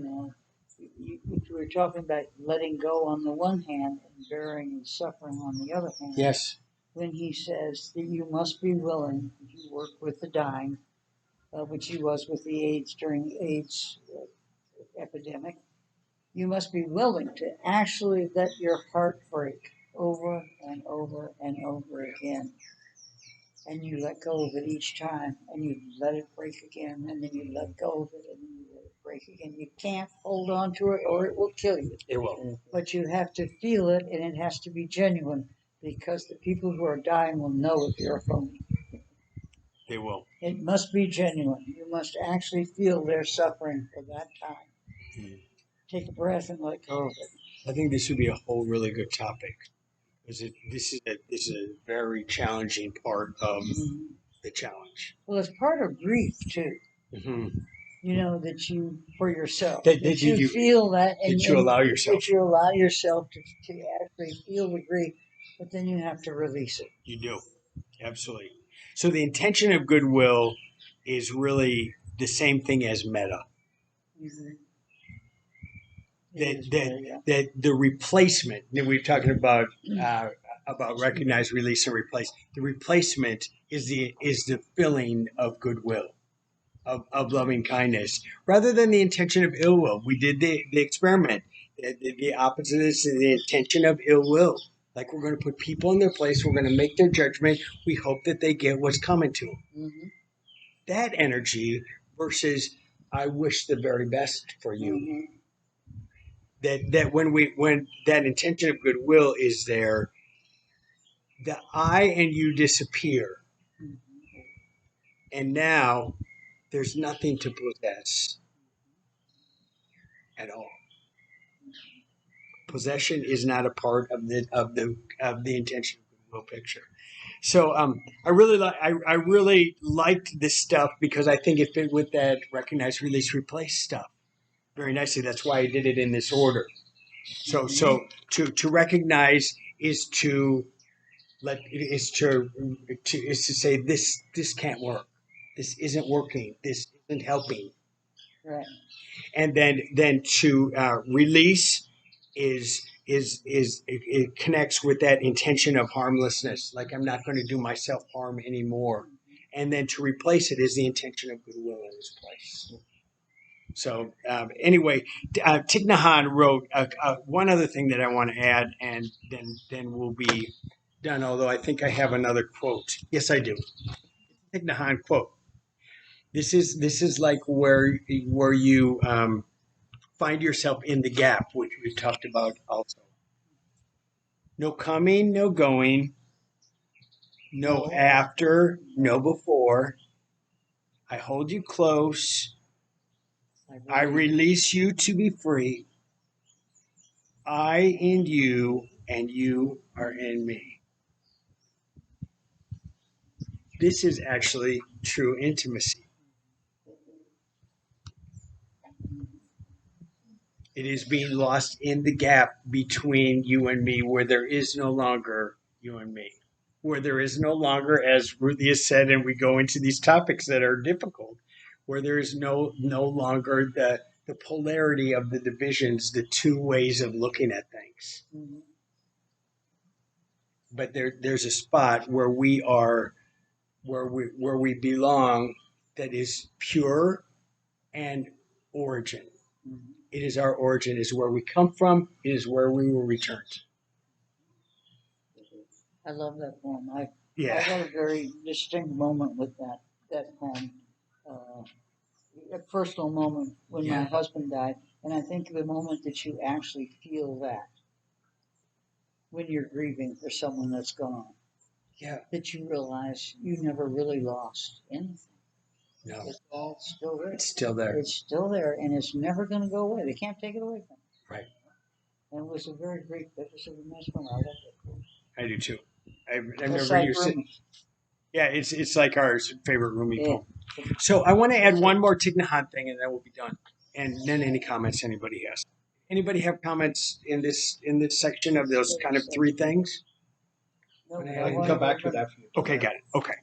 we were talking about letting go on the one hand and bearing and suffering on the other hand. Yes. When he says that you must be willing, if you work with the dying, which he was with the AIDS during the AIDS epidemic, you must be willing to actually let your heart break over and over and over again. And you let go of it each time, and you let it break again, and then you let go of it, and then you let it break again. You can't hold on to it, or it will kill you. It will. But you have to feel it, and it has to be genuine, because the people who are dying will know if you're a phony. They will. It must be genuine. You must actually feel their suffering for that time. Mm. Take a breath and let go of it. I think this would be a whole really good topic because this is a very challenging part of the challenge. Well, it's part of grief too. Mm-hmm. You know, that you, for yourself, That that you you feel that, and that you allow yourself. that you allow yourself to actually feel the grief, but then you have to release it. You do. Absolutely. So the intention of goodwill is really the same thing as meta. That the replacement that we're talking about recognize, release, and replace. The replacement is the filling of goodwill, of loving kindness, rather than the intention of ill will. We did the experiment. The opposite is the intention of ill will. Like, we're going to put people in their place. We're going to make their judgment. We hope that they get what's coming to them. Mm-hmm. That energy versus I wish the very best for you. Mm-hmm. That when that intention of goodwill is there, the I and you disappear. Mm-hmm. And now there's nothing to possess at all. Possession is not a part of the intention of goodwill picture. So I really liked this stuff because I think it fit with that recognize, release, replace stuff very nicely. That's why I did it in this order. So to recognize is to say this can't work. This isn't working. This isn't helping. Right. And then to release it connects with that intention of harmlessness. Like, I'm not going to do myself harm anymore. And then to replace it is the intention of goodwill in its place. So anyway, Thich Nhat Hanh wrote one other thing that I want to add, and then we'll be done. Although I think I have another quote. Yes, I do. Thich Nhat Hanh quote. This is like where you find yourself in the gap, which we've talked about also. No coming, no going, no after, no before. I hold you close. I release you to be free. I in you, and you are in me. This is actually true intimacy. It is being lost in the gap between you and me, where there is no longer you and me, where there is no longer, as Ruthie has said, and we go into these topics that are difficult, where there is no longer the polarity of the divisions, the two ways of looking at things. Mm-hmm. But there's a spot where we are, where we belong, that is pure and origin. Mm-hmm. It is our origin, is where we come from, it is where we will return to. I love that poem. I Yeah. had a very distinct moment with that poem. A personal moment when my husband died, and I think the moment that you actually feel that when you're grieving for someone that's gone, that you realize you never really lost anything. No, it's all still there. It's still there. It's still there, and it's never going to go away. They can't take it away from you. Right. And it was a very great, it was a nice one. I love it. I do too. I've never used it. Yeah, it's like our favorite Rumi poem. So I want to add one more Thich Nhat Hanh thing, and then we'll be done. And then any comments anybody has. Anybody have comments in this section of those kind of three things? I can come back to that. Okay, got it. Okay.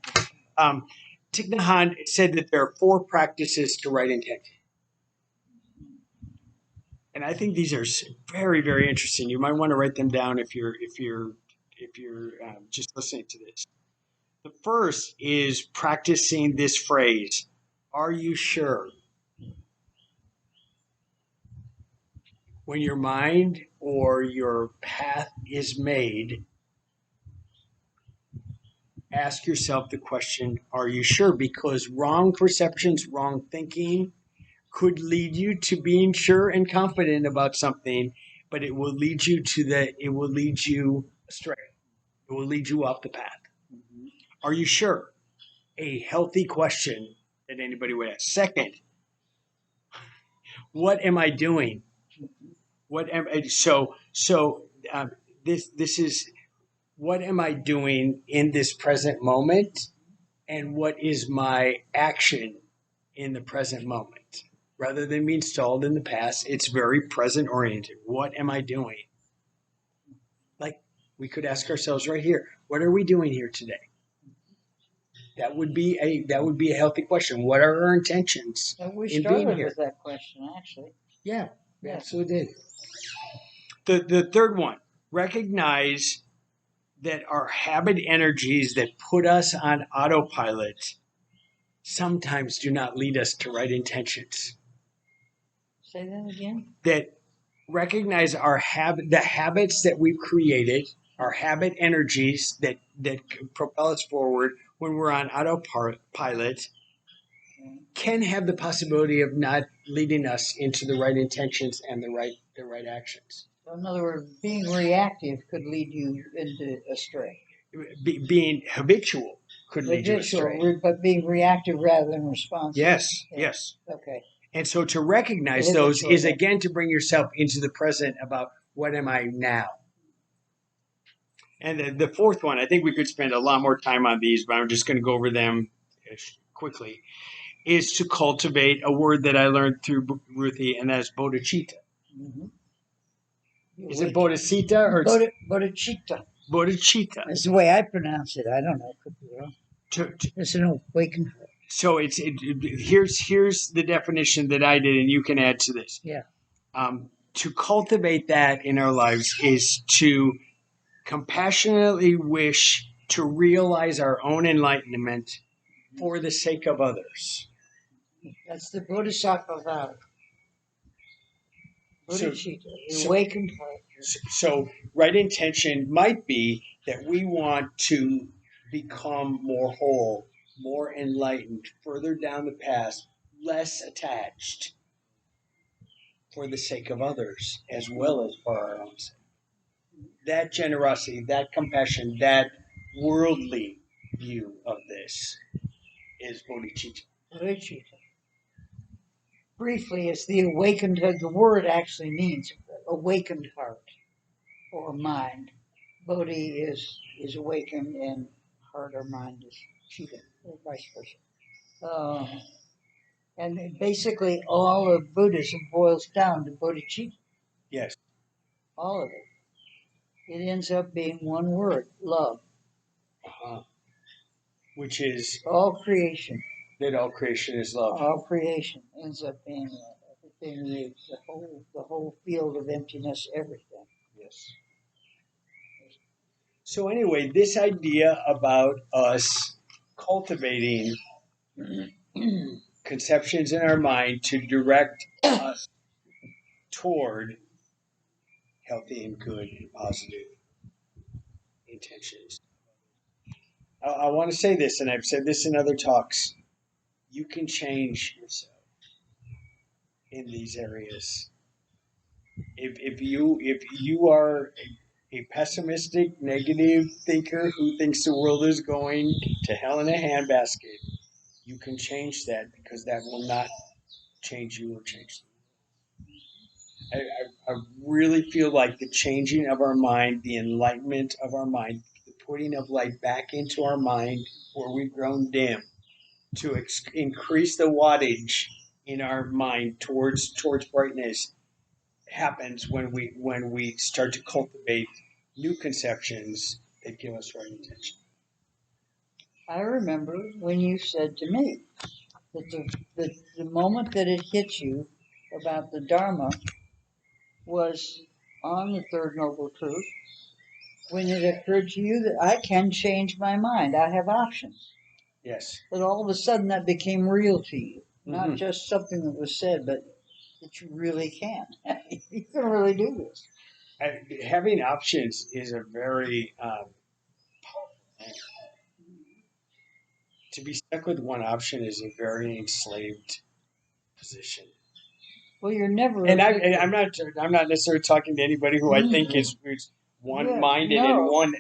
Thich Nhat Hanh said that there are 4 practices to right intention. And I think these are very, very interesting. You might want to write them down if you're just listening to this. The first is practicing this phrase, are you sure? when your mind or your path is made, ask yourself the question, are you sure? Because wrong perceptions, wrong thinking could lead you to being sure and confident about something, but it will lead you astray. It will lead you off the path. Are you sure? A healthy question that anybody would ask. Second, what am I doing? This is what am I doing in this present moment, and what is my action in the present moment? Rather than being stalled in the past, it's very present oriented. What am I doing? Like we could ask ourselves right here, what are we doing here today? That would be a healthy question. What are our intentions We in being started here? with that question, actually. Yeah, we Yeah. absolutely did. The third one, recognize that our habit energies that put us on autopilot sometimes do not lead us to right intentions. Say that again. That recognize the habits that we've created, our habit energies that propel us forward when we're on autopilot can have the possibility of not leading us into the right intentions and the right actions. So in other words, being reactive could lead you into astray. Being habitual could lead you astray. But being reactive rather than responsive. Yes. Okay. And so to recognize those is again to bring yourself into the present about what am I now. And the fourth one, I think we could spend a lot more time on these, but I'm just going to go over them quickly, is to cultivate a word that I learned through Ruthie, and that's bodhicitta. Mm-hmm. Is it bodhicitta or bodhicitta? Bodhicitta. That's the way I pronounce it. I don't know. Could be wrong. It's an awakened. So here's the definition that I did, and you can add to this. Yeah. To cultivate that in our lives is to compassionately wish to realize our own enlightenment for the sake of others. That's the Bodhisattva vow. Bodhicitta, the awakened heart. So right intention might be that we want to become more whole, more enlightened, further down the path, less attached for the sake of others as well as for our own sake. That generosity, that compassion, that worldly view of this is bodhicitta. Bodhicitta. Briefly, it's the awakened heart. The word actually means awakened heart or mind. Bodhi is awakened, and heart or mind is chitta, or vice versa. And basically, all of Buddhism boils down to bodhicitta. Yes. All of it. It ends up being one word: love. Which is all creation. That all creation is love. All creation ends up being everything. The whole field of emptiness. Everything. Yes. So anyway, this idea about us cultivating conceptions in our mind to direct us toward healthy and good and positive intentions. I want to say this, and I've said this in other talks. You can change yourself in these areas. If you are a pessimistic, negative thinker who thinks the world is going to hell in a handbasket, you can change that, because that will not change you or change them. I really feel like the changing of our mind, the enlightenment of our mind, the putting of light back into our mind where we've grown dim, to increase the wattage in our mind towards brightness, happens when we start to cultivate new conceptions that give us right intention. I remember when you said to me that the moment that it hit you about the Dharma was on the Third Noble Truth, when it occurred to you that I can change my mind. I have options. Yes. That all of a sudden that became real to you. Not just something that was said, but that you really can. You can really do this. Having options is a very powerful thing. To be stuck with one option is a very enslaved position. Well, you're never. And addicted. I'm not necessarily talking to anybody who I think is one-minded Yeah, and no, one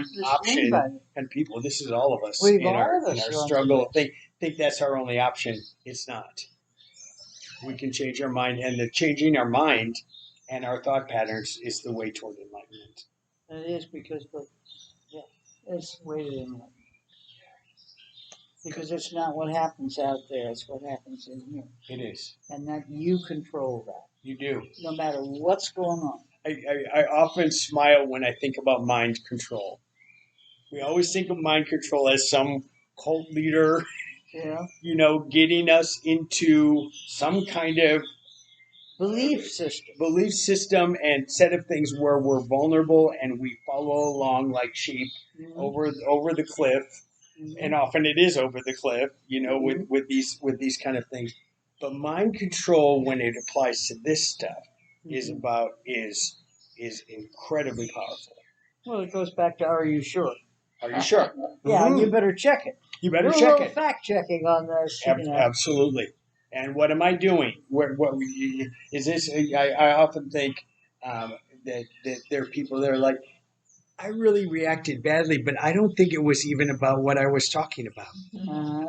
just option. anybody. And people, this is all of us We've in all our of us gone struggle. Think that's our only option. It's not. We can change our mind, and the changing our mind and our thought patterns is the way toward enlightenment. It is because, it's way to enlightenment. Because it's not what happens out there; it's what happens in here, It is. and that you control that, You do. no matter what's going on. I often smile when I think about mind control. We always think of mind control as some cult leader, Yeah, getting us into some kind of belief system and set of things where we're vulnerable and we follow along like sheep Mhm. over the cliff. Mhm. And often it is over the cliff, with these kind of things. But mind control, when it applies to this stuff, is incredibly powerful. Well, it goes back to, are you sure? Are you sure? Yeah, Mhm. you better check it. You better Do a check little it. fact checking on this. Absolutely. And what am I doing? Is this? I often think that there are people that are like, I really reacted badly, but I don't think it was even about what I was talking about.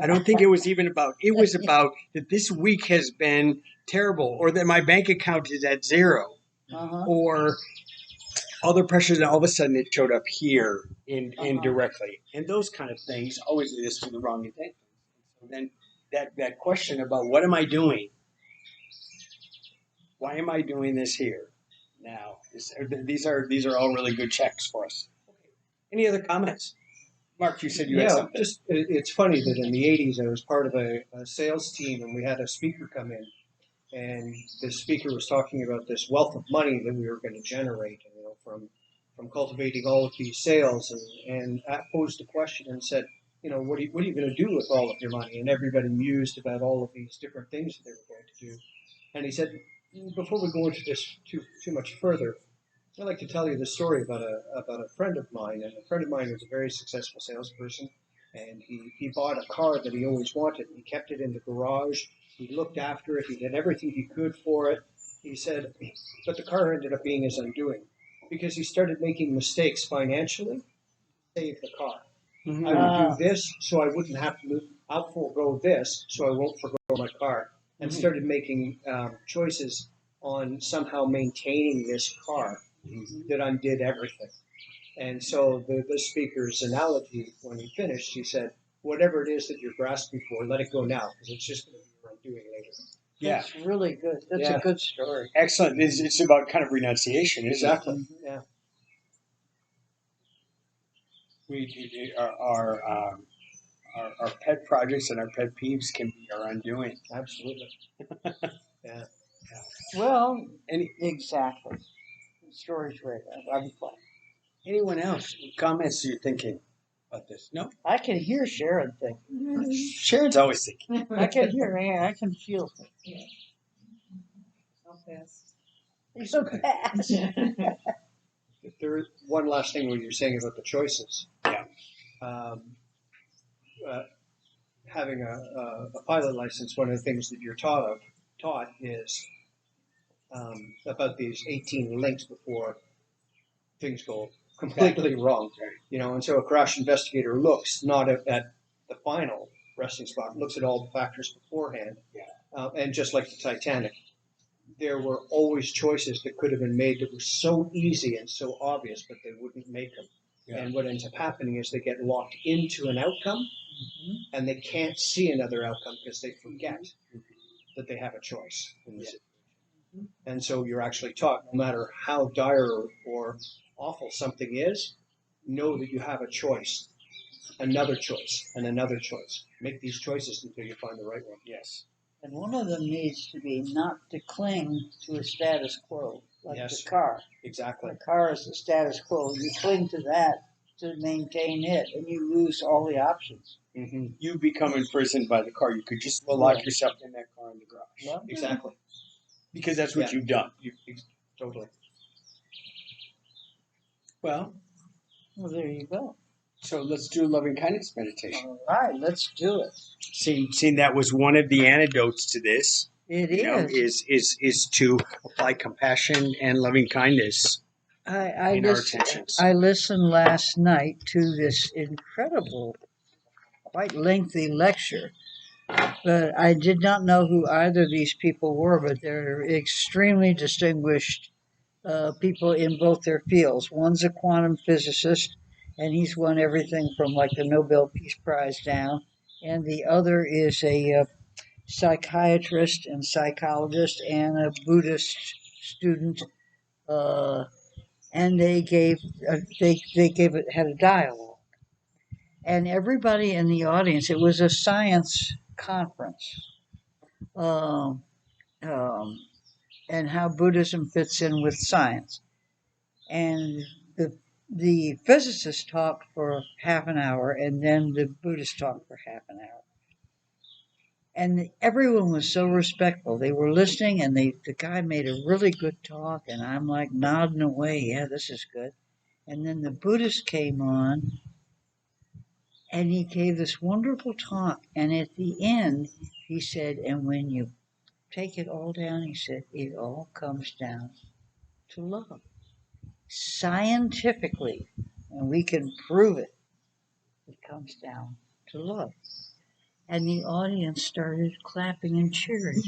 I don't think it was even about. It was about that this week has been terrible, or that my bank account is at zero, or other pressures, and all of a sudden it showed up here indirectly, and those kind of things always lead us to the wrong intention. So then that question about what am I doing? Why am I doing this here now? These are all really good checks for us. Okay. Any other comments? Mark, you said you had something. It's funny that in the 80s I was part of a sales team, and we had a speaker come in, and the speaker was talking about this wealth of money that we were going to generate, from cultivating all of these sales, and I posed a question and said, what are you going to do with all of your money? And everybody mused about all of these different things that they were going to do. And he said, before we go into this too much further, I'd like to tell you the story about a friend of mine. And a friend of mine was a very successful salesperson, and he bought a car that he always wanted. He kept it in the garage. He looked after it. He did everything he could for it. He said, but the car ended up being his undoing because he started making mistakes financially to save the car. I would do this so I wouldn't have to I'll forego this so I won't forego my car. And started making choices on somehow maintaining this car that undid everything. And so the speaker's analogy, when he finished, he said, whatever it is that you're grasping for, let it go now, because it's just going to be your undoing later. Yeah. That's really good. That's a good story. Excellent. It's about kind of renunciation, isn't it? Exactly. Yeah. Our pet projects and our pet peeves can be our undoing. Absolutely. Yeah. Well, exactly. The story's right. I'm fine. Anyone else? Comments you're thinking about this? No? I can hear Sharon thinking. Sharon's always thinking. I can hear her. I can feel her. How fast? You're so fast. There is one last thing when you're saying about the choices. Yeah. Having a pilot license, one of the things that you're taught is about these 18 links before things go completely wrong. And so a crash investigator looks not at the final resting spot, looks at all the factors beforehand. And just like the Titanic, there were always choices that could have been made that were so easy and so obvious, but they wouldn't make them. Yeah. And what ends up happening is they get locked into an outcome, and they can't see another outcome because they forget that they have a choice in the situation. And so you're actually taught, no matter how dire or awful something is, know that you have a choice, another choice, and another choice. Make these choices until you find the right one. Yes. And one of them needs to be not to cling to a status quo, like the car. Exactly. The car is the status quo. You cling to that to maintain it, and you lose all the options. Mm-hmm. You become imprisoned by the car. You could just lock yourself in that car in the garage. Yep. Exactly. because that's what Yeah. you've done. Totally. Well, Well, there you go. so let's do a loving kindness meditation. All right, let's do it. Seeing that was one of the antidotes to this. It You know, is. is to apply compassion and loving kindness in our attentions. I listened last night to this incredible, quite lengthy lecture, but I did not know who either of these people were, but they're extremely distinguished people in both their fields. One's a quantum physicist, and he's won everything from like the Nobel Peace Prize down, and the other is a psychiatrist and psychologist and a Buddhist student. And they had a dialogue, and everybody in the audience. It was a science conference, um, um, and how Buddhism fits in with science. And the physicist talked for half an hour, and then the Buddhist talked for half an hour. And everyone was so respectful. They were listening, and the guy made a really good talk, and I'm like nodding away. Yeah, this is good. And then the Buddhist came on, and he gave this wonderful talk. And at the end, he said, and when you take it all down, he said, it all comes down to love. Scientifically, and we can prove it, it comes down to love. And the audience started clapping and cheering.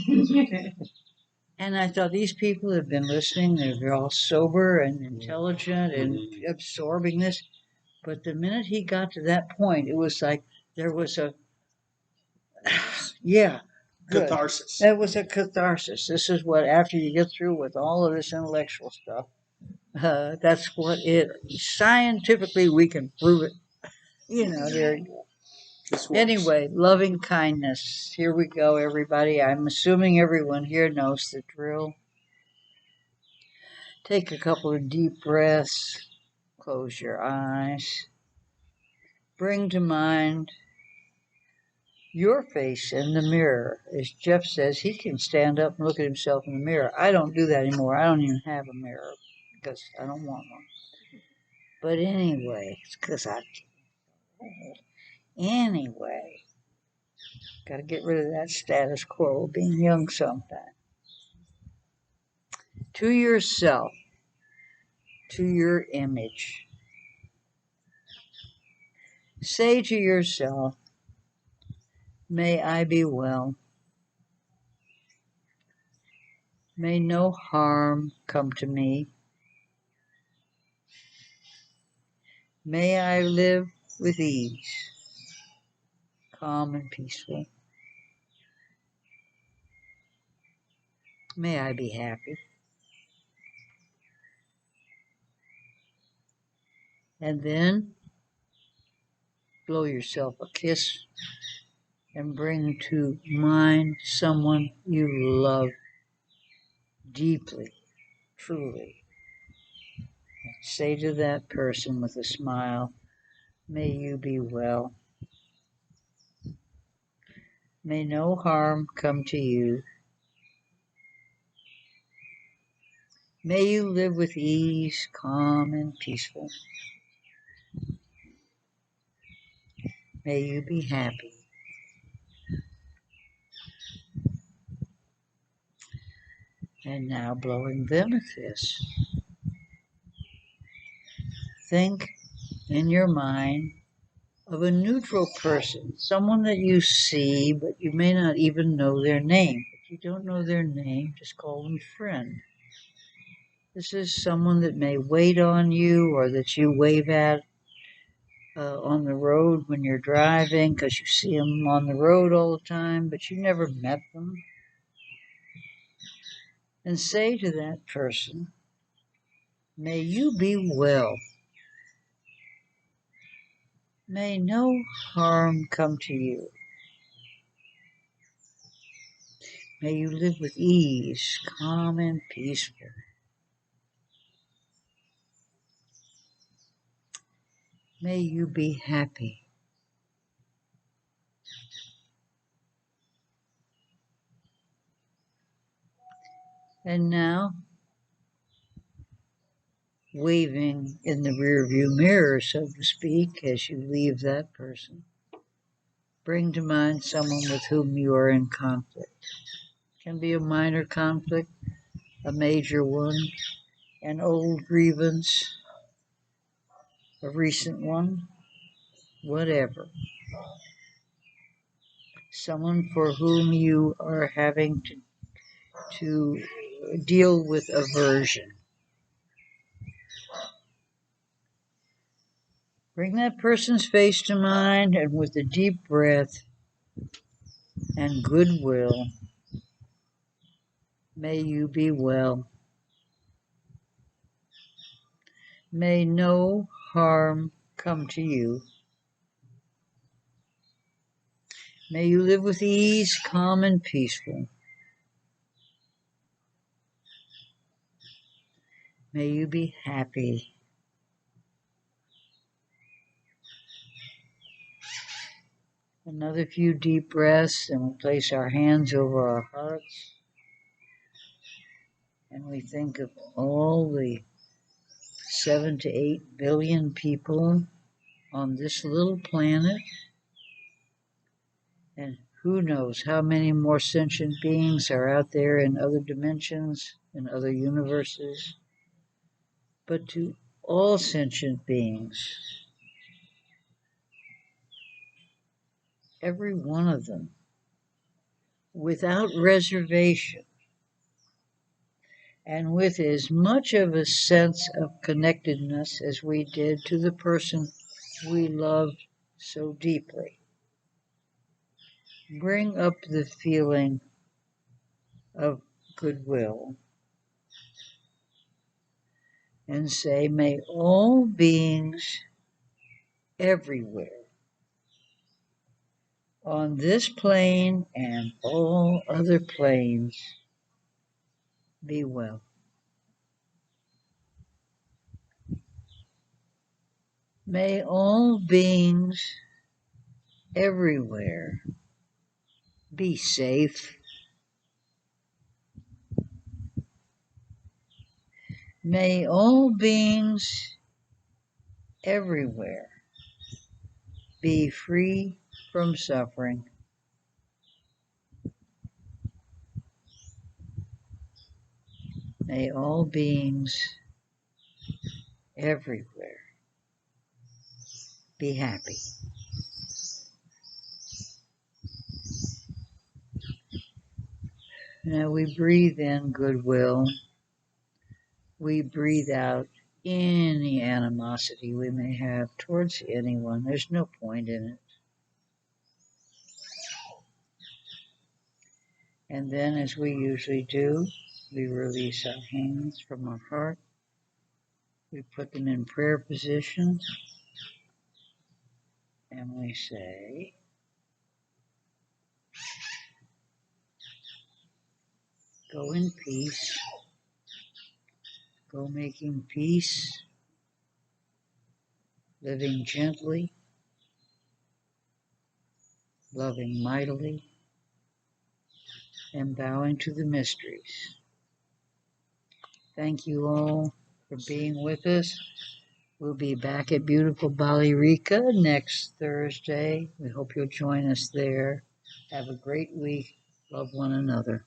And I thought, these people have been listening. They're all sober and intelligent and absorbing this. But the minute he got to that point, it was like there was a, yeah, good. Catharsis. That was a catharsis. This is what, after you get through with all of this intellectual stuff, that's what it, scientifically, we can prove it. You know, there. This works. Anyway, loving kindness. Here we go, everybody. I'm assuming everyone here knows the drill. Take a couple of deep breaths. Close your eyes. Bring to mind your face in the mirror. As Jeff says, he can stand up and look at himself in the mirror. I don't do that anymore. I don't even have a mirror because I don't want one. But anyway, it's because I. Anyway, got to get rid of that status quo of being young sometime. To yourself, to your image. Say to yourself, may I be well. May no harm come to me. May I live with ease, calm and peaceful. May I be happy. And then blow yourself a kiss and bring to mind someone you love deeply, truly. Say to that person with a smile, may you be well. May no harm come to you. May you live with ease, calm and peaceful. May you be happy. And now blowing them a kiss. Think in your mind of a neutral person, someone that you see, but you may not even know their name. If you don't know their name, just call them friend. This is someone that may wait on you or that you wave at on the road when you're driving because you see them on the road all the time, but you never met them. And say to that person, may you be well. May no harm come to you. May you live with ease, calm and peaceful. May you be happy. And now, waving in the rearview mirror, so to speak, as you leave that person, bring to mind someone with whom you are in conflict. It can be a minor conflict, a major one, an old grievance, a recent one, whatever. Someone for whom you are having to deal with aversion. Bring that person's face to mind, and with a deep breath and goodwill, may you be well. May no harm come to you. May you live with ease, calm, and peaceful. May you be happy. Another few deep breaths, and we'll place our hands over our hearts. And we think of all the 7 to 8 billion people on this little planet. And who knows how many more sentient beings are out there in other dimensions, in other universes. But to all sentient beings, every one of them, without reservation, and with as much of a sense of connectedness as we did to the person we loved so deeply, bring up the feeling of goodwill and say, may all beings everywhere on this plane and all other planes be well. May all beings everywhere be safe. May all beings everywhere be free from suffering. May all beings everywhere be happy. Now we breathe in goodwill. We breathe out any animosity we may have towards anyone. There's no point in it. And then, as we usually do, we release our hands from our heart. We put them in prayer position. And we say, go in peace. Go making peace. Living gently. Loving mightily. And bowing to the mysteries. Thank you all for being with us. We'll be back at beautiful Bali Rica next Thursday. We hope you'll join us there. Have a great week. Love one another.